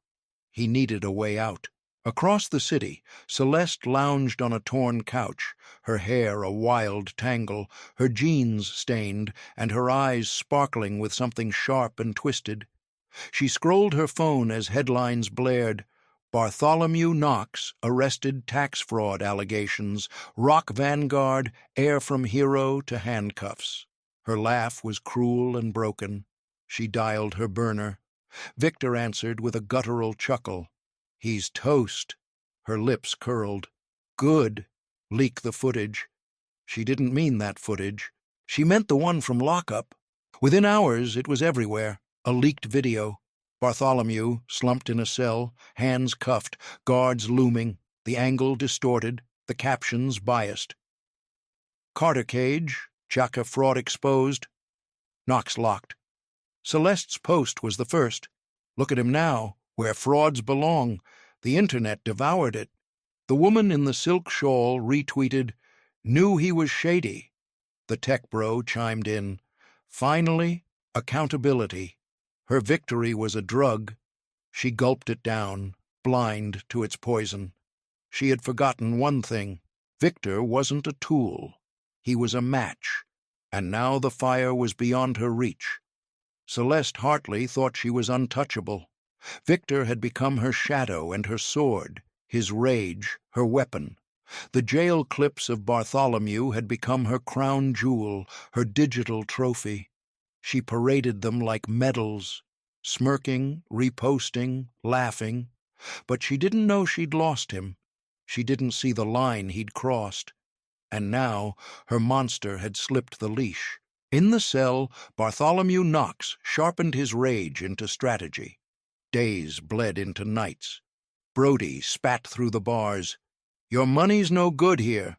he needed a way out. Across the city, Celeste lounged on a torn couch, her hair a wild tangle, her jeans stained, and her eyes sparkling with something sharp and twisted. She scrolled her phone as headlines blared. "Bartholomew Knox arrested tax fraud allegations. Rock vanguard, heir from hero to handcuffs." Her laugh was cruel and broken. She dialed her burner. Victor answered with a guttural chuckle. "He's toast." Her lips curled. "Good. Leak the footage." She didn't mean that footage. She meant the one from lockup. Within hours, it was everywhere. A leaked video. Bartholomew, slumped in a cell, hands cuffed, guards looming, the angle distorted, the captions biased. "Carter cage, Chaka fraud exposed." Knox locked. Celeste's post was the first. Look at him now, where frauds belong. The internet devoured it. The woman in the silk shawl retweeted, "Knew he was shady." The tech bro chimed in, "Finally, accountability." Her victory was a drug. She gulped it down, blind to its poison. She had forgotten one thing. Victor wasn't a tool. He was a match. And now the fire was beyond her reach. Celeste Hartley thought she was untouchable. Victor had become her shadow and her sword, his rage, her weapon. The jail clips of Bartholomew had become her crown jewel, her digital trophy. She paraded them like medals, smirking, reposting, laughing. But she didn't know she'd lost him. She didn't see the line he'd crossed. And now her monster had slipped the leash. In the cell, Bartholomew Knox sharpened his rage into strategy. Days bled into nights. Brody spat through the bars. "Your money's no good here."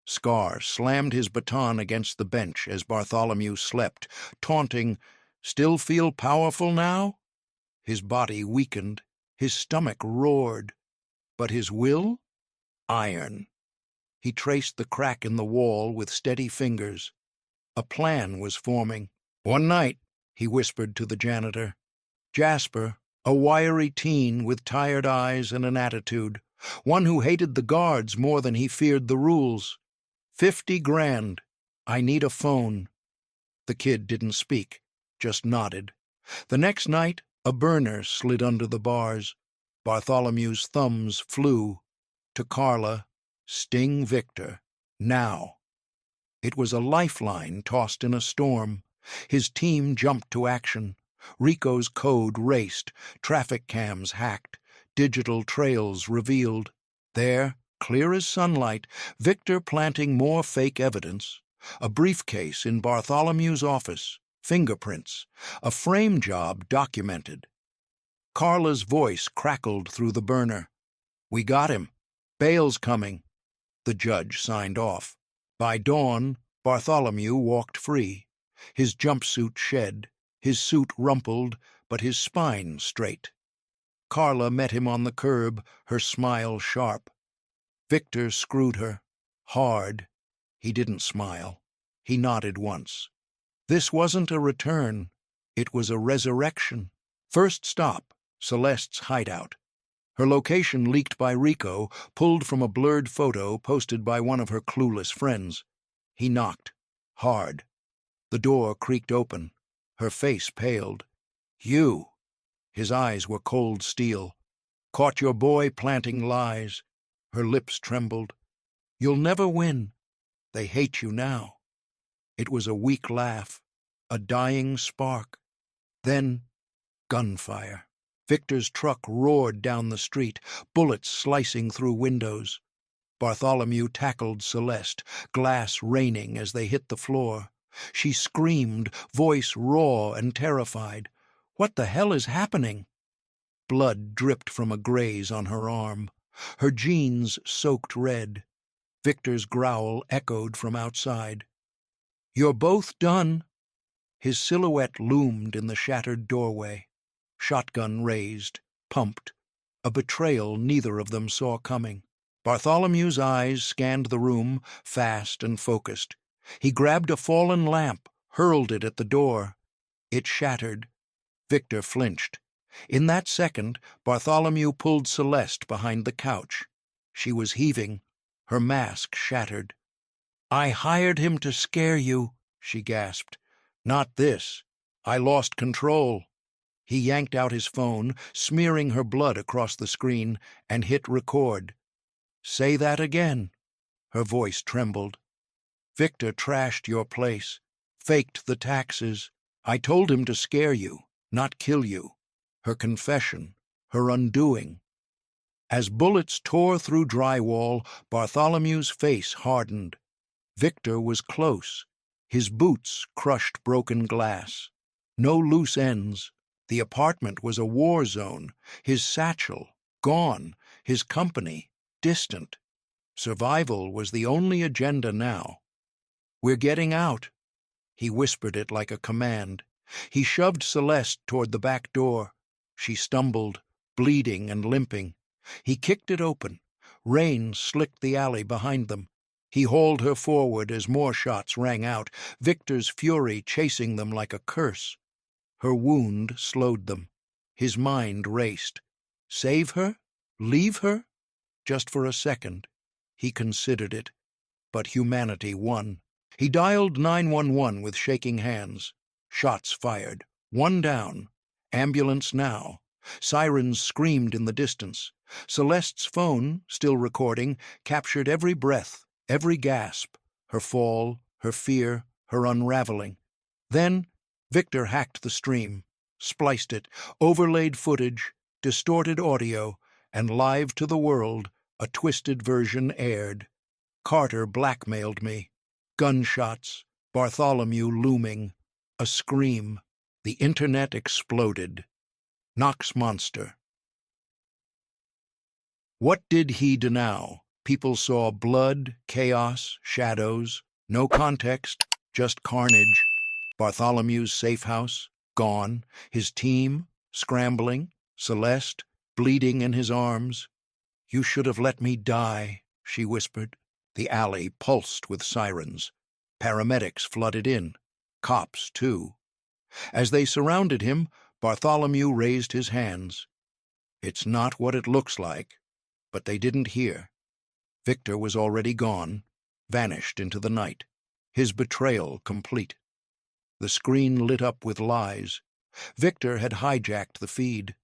Scar slammed his baton against the bench as Bartholomew slept, taunting, "Still feel powerful now?" His body weakened, his stomach roared, but his will? Iron. He traced the crack in the wall with steady fingers. A plan was forming. "One night," he whispered to the janitor. Jasper, a wiry teen with tired eyes and an attitude, one who hated the guards more than he feared the rules. 50 grand. I need a phone." The kid didn't speak, just nodded. The next night, a burner slid under the bars. Bartholomew's thumbs flew. To Carla, "Sting Victor. Now." It was a lifeline tossed in a storm. His team jumped to action. Rico's code raced, traffic cams hacked, digital trails revealed. There, clear as sunlight, Victor planting more fake evidence. A briefcase in Bartholomew's office, fingerprints, a frame job documented. Carla's voice crackled through the burner. "We got him. Bail's coming." The judge signed off. By dawn, Bartholomew walked free. His jumpsuit shed, his suit rumpled, but his spine straight. Carla met him on the curb, her smile sharp. Victor screwed her. Hard. He didn't smile. He nodded once. This wasn't a return. It was a resurrection. First stop, Celeste's hideout. Her location leaked by Rico, pulled from a blurred photo posted by one of her clueless friends. He knocked. Hard. The door creaked open. Her face paled. "You." His eyes were cold steel. "Caught your boy planting lies." Her lips trembled. "You'll never win. They hate you now." It was a weak laugh, a dying spark. Then, gunfire. Victor's truck roared down the street, bullets slicing through windows. Bartholomew tackled Celeste, glass raining as they hit the floor. She screamed, voice raw and terrified. "What the hell is happening?" Blood dripped from a graze on her arm. Her jeans soaked red. Victor's growl echoed from outside. "You're both done." His silhouette loomed in the shattered doorway. Shotgun raised, pumped. A betrayal neither of them saw coming. Bartholomew's eyes scanned the room, fast and focused. He grabbed a fallen lamp, hurled it at the door. It shattered. Victor flinched. In that second, Bartholomew pulled Celeste behind the couch. She was heaving, her mask shattered. "I hired him to scare you," she gasped. "Not this. I lost control." He yanked out his phone, smearing her blood across the screen, and hit record. "Say that again." Her voice trembled. "Victor trashed your place, faked the taxes. I told him to scare you, not kill you." Her confession, her undoing. As bullets tore through drywall, Bartholomew's face hardened. Victor was close. His boots crushed broken glass. No loose ends. The apartment was a war zone. His satchel, gone. His company, distant. Survival was the only agenda now. "We're getting out." He whispered it like a command. He shoved Celeste toward the back door. She stumbled, bleeding and limping. He kicked it open. Rain slicked the alley behind them. He hauled her forward as more shots rang out, Victor's fury chasing them like a curse. Her wound slowed them. His mind raced. Save her? Leave her? Just for a second. He considered it. But humanity won. He dialed 911 with shaking hands. Shots fired. One down. Ambulance now. Sirens screamed in the distance. Celeste's phone, still recording, captured every breath, every gasp, her fall, her fear, her unraveling. Then, Victor hacked the stream, spliced it, overlaid footage, distorted audio, and live to the world, a twisted version aired. Carter blackmailed me. Gunshots, Bartholomew looming, a scream. The internet exploded. Knox Monster. What did he do now? People saw blood, chaos, shadows, no context, just carnage. Bartholomew's safe house, gone, his team, scrambling, Celeste, bleeding in his arms. "You should have let me die," she whispered. The alley pulsed with sirens. Paramedics flooded in. Cops, too. As they surrounded him, Bartholomew raised his hands. It's not what it looks like, but they didn't hear. Victor was already gone, vanished into the night, his betrayal complete. The screen lit up with lies. Victor had hijacked the feed.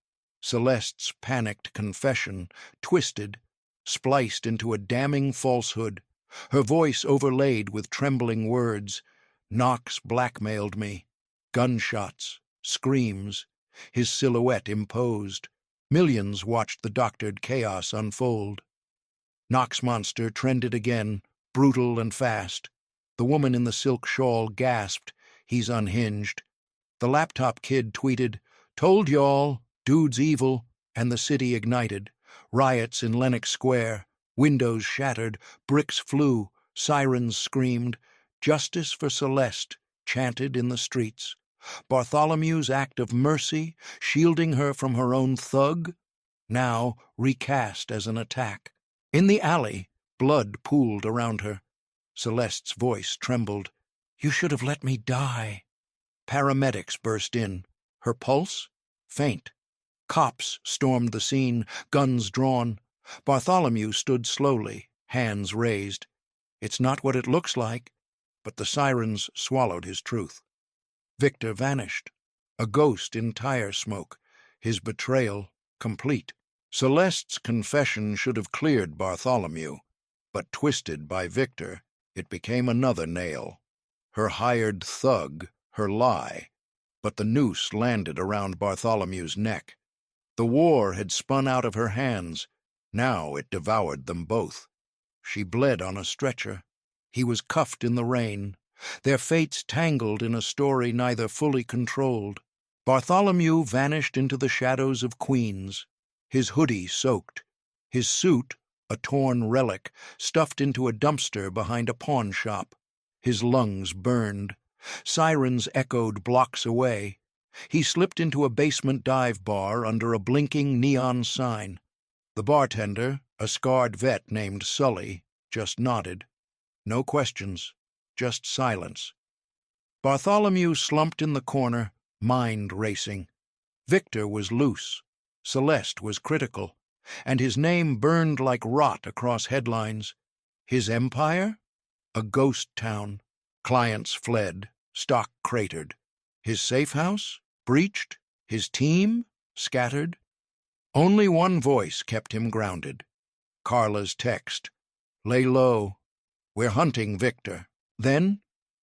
Celeste's panicked confession, twisted, spliced into a damning falsehood, her voice overlaid with trembling words. Knox blackmailed me. Gunshots, screams, his silhouette imposed. Millions watched the doctored chaos unfold. Knox Monster trended again, brutal and fast. The woman in the silk shawl gasped, "He's unhinged." The laptop kid tweeted, "Told y'all, dude's evil," and the city ignited. Riots in Lenox Square, windows shattered, bricks flew, sirens screamed. Justice for Celeste chanted in the streets. Bartholomew's act of mercy, shielding her from her own thug, now recast as an attack. In the alley, blood pooled around her. Celeste's voice trembled. "You should have let me die." Paramedics burst in. Her pulse? Faint. Cops stormed the scene, guns drawn. Bartholomew stood slowly, hands raised. It's not what it looks like, but the sirens swallowed his truth. Victor vanished, a ghost in tire smoke, his betrayal complete. Celeste's confession should have cleared Bartholomew, but twisted by Victor, it became another nail. Her hired thug, her lie, but the noose landed around Bartholomew's neck. The war had spun out of her hands. Now it devoured them both. She bled on a stretcher. He was cuffed in the rain. Their fates tangled in a story neither fully controlled. Bartholomew vanished into the shadows of Queens, his hoodie soaked, his suit, a torn relic, stuffed into a dumpster behind a pawn shop. His lungs burned. Sirens echoed blocks away. He slipped into a basement dive bar under a blinking neon sign. The bartender, a scarred vet named Sully, just nodded. No questions, just silence. Bartholomew slumped in the corner, mind racing. Victor was loose. Celeste was critical, and his name burned like rot across headlines. His empire? A ghost town. Clients fled, stock cratered. His safe house? Breached. His team? Scattered. Only one voice kept him grounded. Carla's text. "Lay low. We're hunting Victor." Then,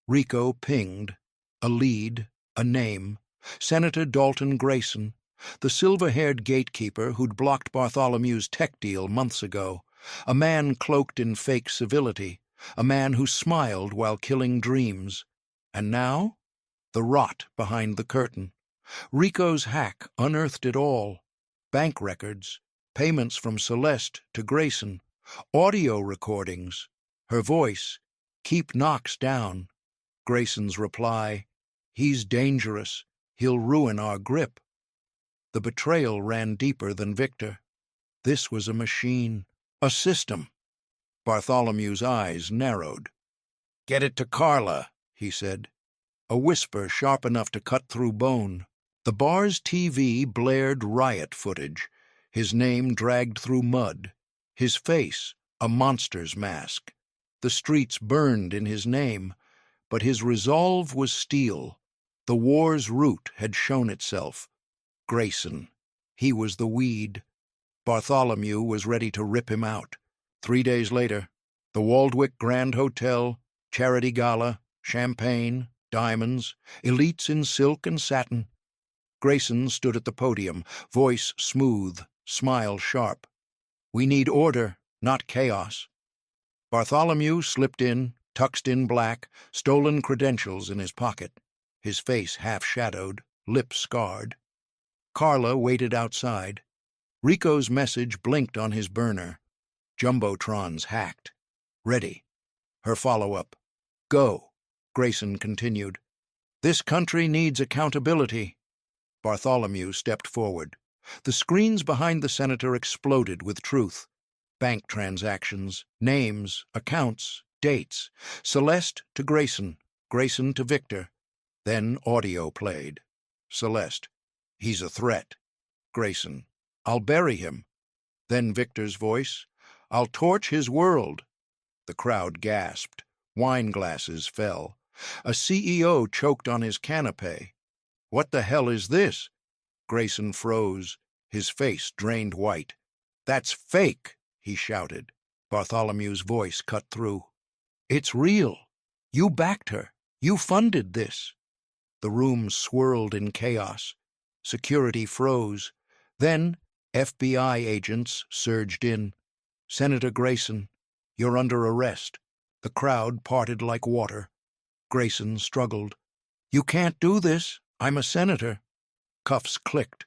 Rico pinged. A lead, a name. Senator Dalton Grayson, the silver-haired gatekeeper who'd blocked Bartholomew's tech deal months ago. A man cloaked in fake civility. A man who smiled while killing dreams. And now, the rot behind the curtain. Rico's hack unearthed it all. Bank records, payments from Celeste to Grayson, audio recordings, her voice, "Keep Knox down." Grayson's reply, "He's dangerous. He'll ruin our grip." The betrayal ran deeper than Victor. This was a machine, a system. Bartholomew's eyes narrowed. "Get it to Carla," he said. A whisper sharp enough to cut through bone. The bar's TV blared riot footage, his name dragged through mud, his face a monster's mask. The streets burned in his name, but his resolve was steel. The war's root had shown itself. Grayson. He was the weed. Bartholomew was ready to rip him out. 3 days later, the Waldwick Grand Hotel, charity gala, champagne, diamonds, elites in silk and satin. Grayson stood at the podium, voice smooth, smile sharp. "We need order, not chaos." Bartholomew slipped in, tucked in black, stolen credentials in his pocket, his face half-shadowed, lips scarred. Carla waited outside. Rico's message blinked on his burner. Jumbotrons hacked. Ready. Her follow-up. "Go," Grayson continued. "This country needs accountability." Bartholomew stepped forward. The screens behind the senator exploded with truth. Bank transactions, names, accounts, dates. Celeste to Grayson, Grayson to Victor. Then audio played. Celeste. "He's a threat." Grayson. "I'll bury him." Then Victor's voice. "I'll torch his world." The crowd gasped. Wine glasses fell. A CEO choked on his canapé. "What the hell is this?" Grayson froze, his face drained white. "That's fake," he shouted. Bartholomew's voice cut through. "It's real. You backed her. You funded this." The room swirled in chaos. Security froze. Then FBI agents surged in. "Senator Grayson, you're under arrest." The crowd parted like water. Grayson struggled. "You can't do this. I'm a senator." Cuffs clicked.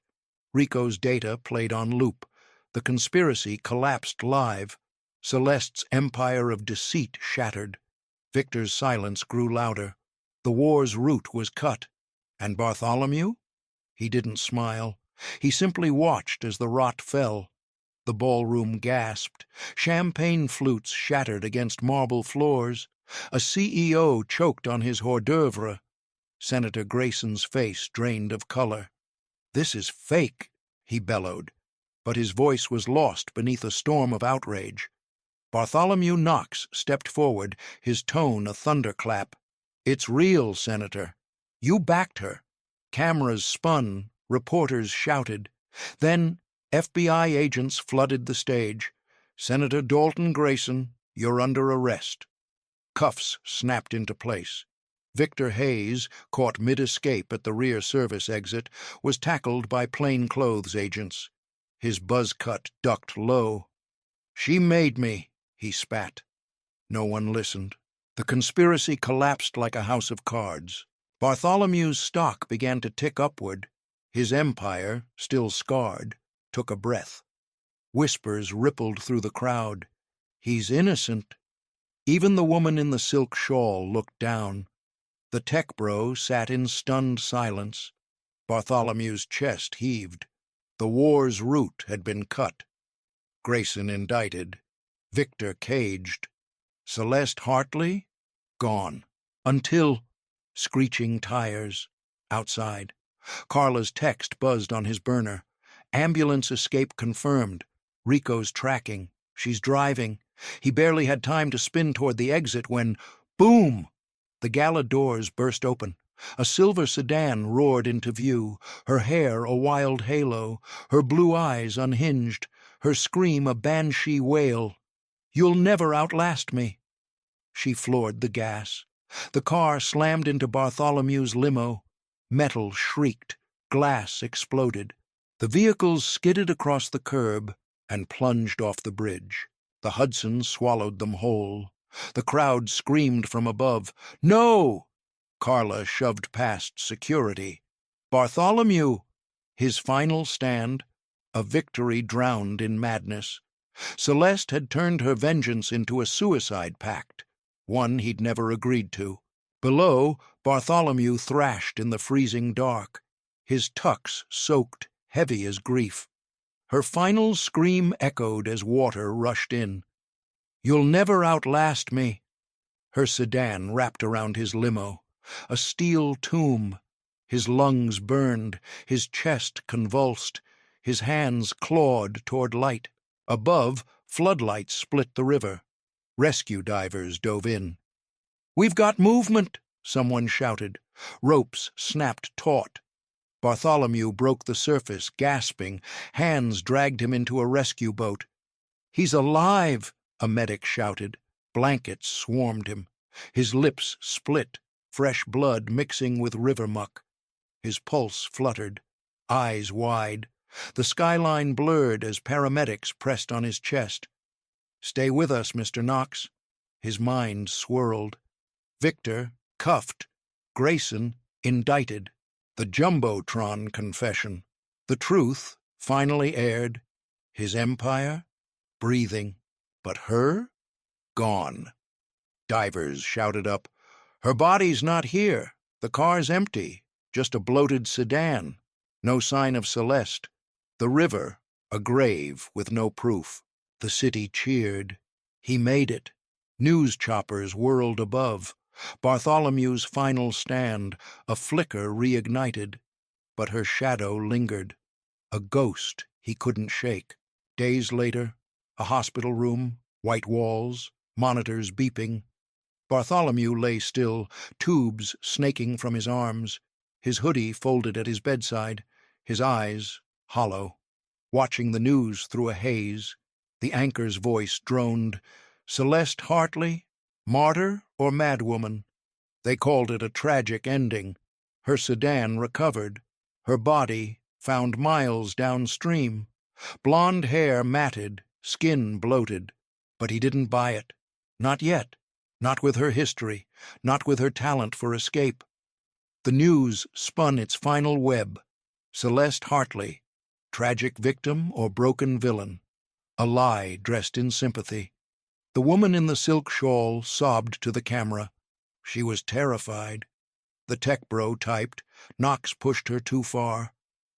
Rico's data played on loop. The conspiracy collapsed live. Celeste's empire of deceit shattered. Victor's silence grew louder. The war's root was cut. And Bartholomew? He didn't smile. He simply watched as the rot fell. The ballroom gasped. Champagne flutes shattered against marble floors. A CEO choked on his hors d'oeuvre. Senator Grayson's face drained of color. "This is fake," he bellowed, but his voice was lost beneath a storm of outrage. Bartholomew Knox stepped forward, his tone a thunderclap. "It's real, Senator. You backed her." Cameras spun, reporters shouted. Then FBI agents flooded the stage. "Senator Dalton Grayson, you're under arrest." Cuffs snapped into place. Victor Hayes, caught mid-escape at the rear service exit, was tackled by plainclothes agents. His buzz cut ducked low. "She made me," he spat. No one listened. The conspiracy collapsed like a house of cards. Bartholomew's stock began to tick upward. His empire, still scarred, took a breath. Whispers rippled through the crowd. "He's innocent." Even the woman in the silk shawl looked down. The tech bro sat in stunned silence. Bartholomew's chest heaved. The war's root had been cut. Grayson indicted. Victor caged. Celeste Hartley? Gone. Until... Screeching tires. Outside. Carla's text buzzed on his burner. "Ambulance escape confirmed. Rico's tracking. She's driving." He barely had time to spin toward the exit when... Boom! The gala doors burst open. A silver sedan roared into view, her hair a wild halo, her blue eyes unhinged, her scream a banshee wail. "You'll never outlast me." She floored the gas. The car slammed into Bartholomew's limo. Metal shrieked. Glass exploded. The vehicles skidded across the curb and plunged off the bridge. The Hudson swallowed them whole. The crowd screamed from above, "No!" Carla shoved past security. Bartholomew! His final stand, a victory drowned in madness. Celeste had turned her vengeance into a suicide pact, one he'd never agreed to. Below, Bartholomew thrashed in the freezing dark, his tux soaked, heavy as grief. Her final scream echoed as water rushed in. "You'll never outlast me." Her sedan wrapped around his limo, a steel tomb. His lungs burned, his chest convulsed, his hands clawed toward light. Above, floodlights split the river. Rescue divers dove in. "We've got movement," someone shouted. Ropes snapped taut. Bartholomew broke the surface, gasping. Hands dragged him into a rescue boat. "He's alive!" a medic shouted. Blankets swarmed him. His lips split, fresh blood mixing with river muck. His pulse fluttered, eyes wide. The skyline blurred as paramedics pressed on his chest. "Stay with us, Mr. Knox." His mind swirled. Victor, cuffed. Grayson, indicted. The Jumbotron confession. The truth, finally aired. His empire, breathing. But her? Gone. Divers shouted up, "Her body's not here. The car's empty. Just a bloated sedan. No sign of Celeste. The river, a grave with no proof." The city cheered. He made it. News choppers whirled above. Bartholomew's final stand, a flicker reignited. But her shadow lingered. A ghost he couldn't shake. Days later, a hospital room, white walls, monitors beeping. Bartholomew lay still, tubes snaking from his arms, his hoodie folded at his bedside, his eyes hollow. Watching the news through a haze, the anchor's voice droned, "Celeste Hartley, martyr or madwoman?" They called it a tragic ending. Her sedan recovered. Her body found miles downstream. Blonde hair matted, skin bloated. But he didn't buy it. Not yet. Not with her history. Not with her talent for escape. The news spun its final web. Celeste Hartley, tragic victim or broken villain. A lie dressed in sympathy. The woman in the silk shawl sobbed to the camera. She was terrified. The tech bro typed, Knox pushed her too far.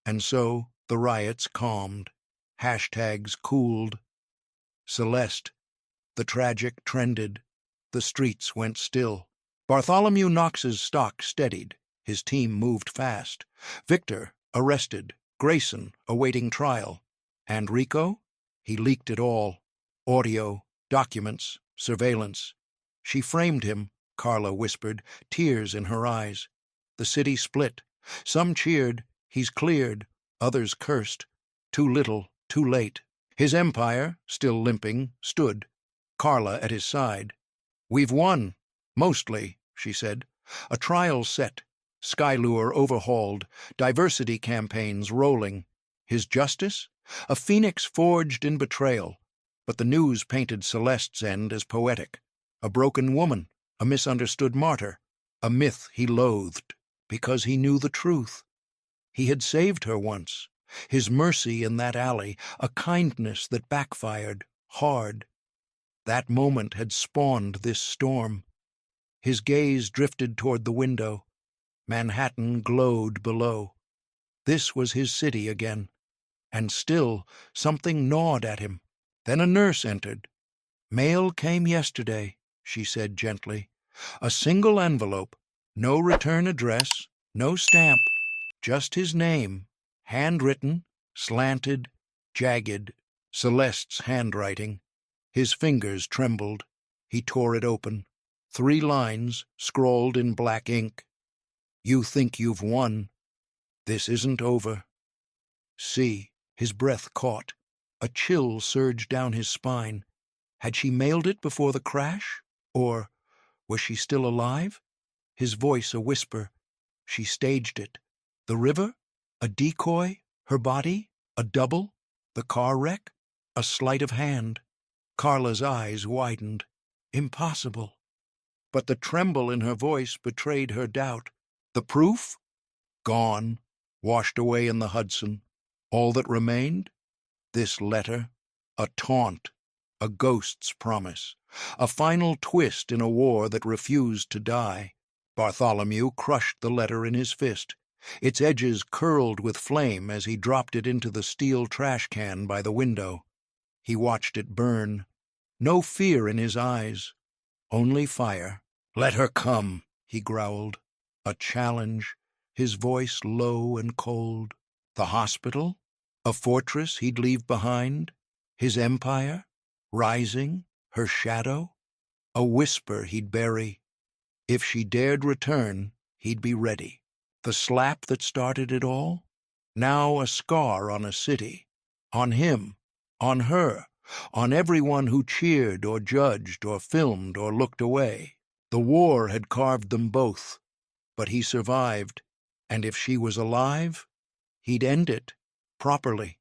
And so the riots calmed. Hashtags cooled. Celeste. The tragic trended. The streets went still. Bartholomew Knox's stock steadied. His team moved fast. Victor, arrested. Grayson, awaiting trial. And Rico? He leaked it all. Audio, documents, surveillance. She framed him, Carla whispered, tears in her eyes. The city split. Some cheered, "He's cleared." Others cursed. Too little, too late. His empire, still limping, stood. Carla at his side. "We've won. Mostly," she said. A trial set. Skylure overhauled. Diversity campaigns rolling. His justice? A phoenix forged in betrayal. But the news painted Celeste's end as poetic. A broken woman. A misunderstood martyr. A myth he loathed. Because he knew the truth. He had saved her once. His mercy in that alley, a kindness that backfired, hard. That moment had spawned this storm. His gaze drifted toward the window. Manhattan glowed below. This was his city again. And still, something gnawed at him. Then a nurse entered. "Mail came yesterday," she said gently. "A single envelope. No return address, no stamp. Just his name. Handwritten, slanted, jagged. Celeste's handwriting. His fingers trembled. He tore it open. 3 lines, scrawled in black ink. "You think you've won. This isn't over." See, his breath caught. A chill surged down his spine. Had she mailed it before the crash? Or was she still alive? His voice a whisper. She staged it. The river? A decoy? Her body? A double? The car wreck? A sleight of hand. Carla's eyes widened. Impossible. But the tremble in her voice betrayed her doubt. The proof? Gone. Washed away in the Hudson. All that remained? This letter. A taunt. A ghost's promise. A final twist in a war that refused to die. Bartholomew crushed the letter in his fist. Its edges curled with flame as he dropped it into the steel trash can by the window. He watched it burn. No fear in his eyes. Only fire. "Let her come," he growled. A challenge, his voice low and cold. The hospital? A fortress he'd leave behind? His empire? Rising? Her shadow? A whisper he'd bury. If she dared return, he'd be ready. The slap that started it all? Now a scar on a city. On him. On her. On everyone who cheered or judged or filmed or looked away. The war had carved them both. But he survived. And if she was alive, he'd end it. Properly.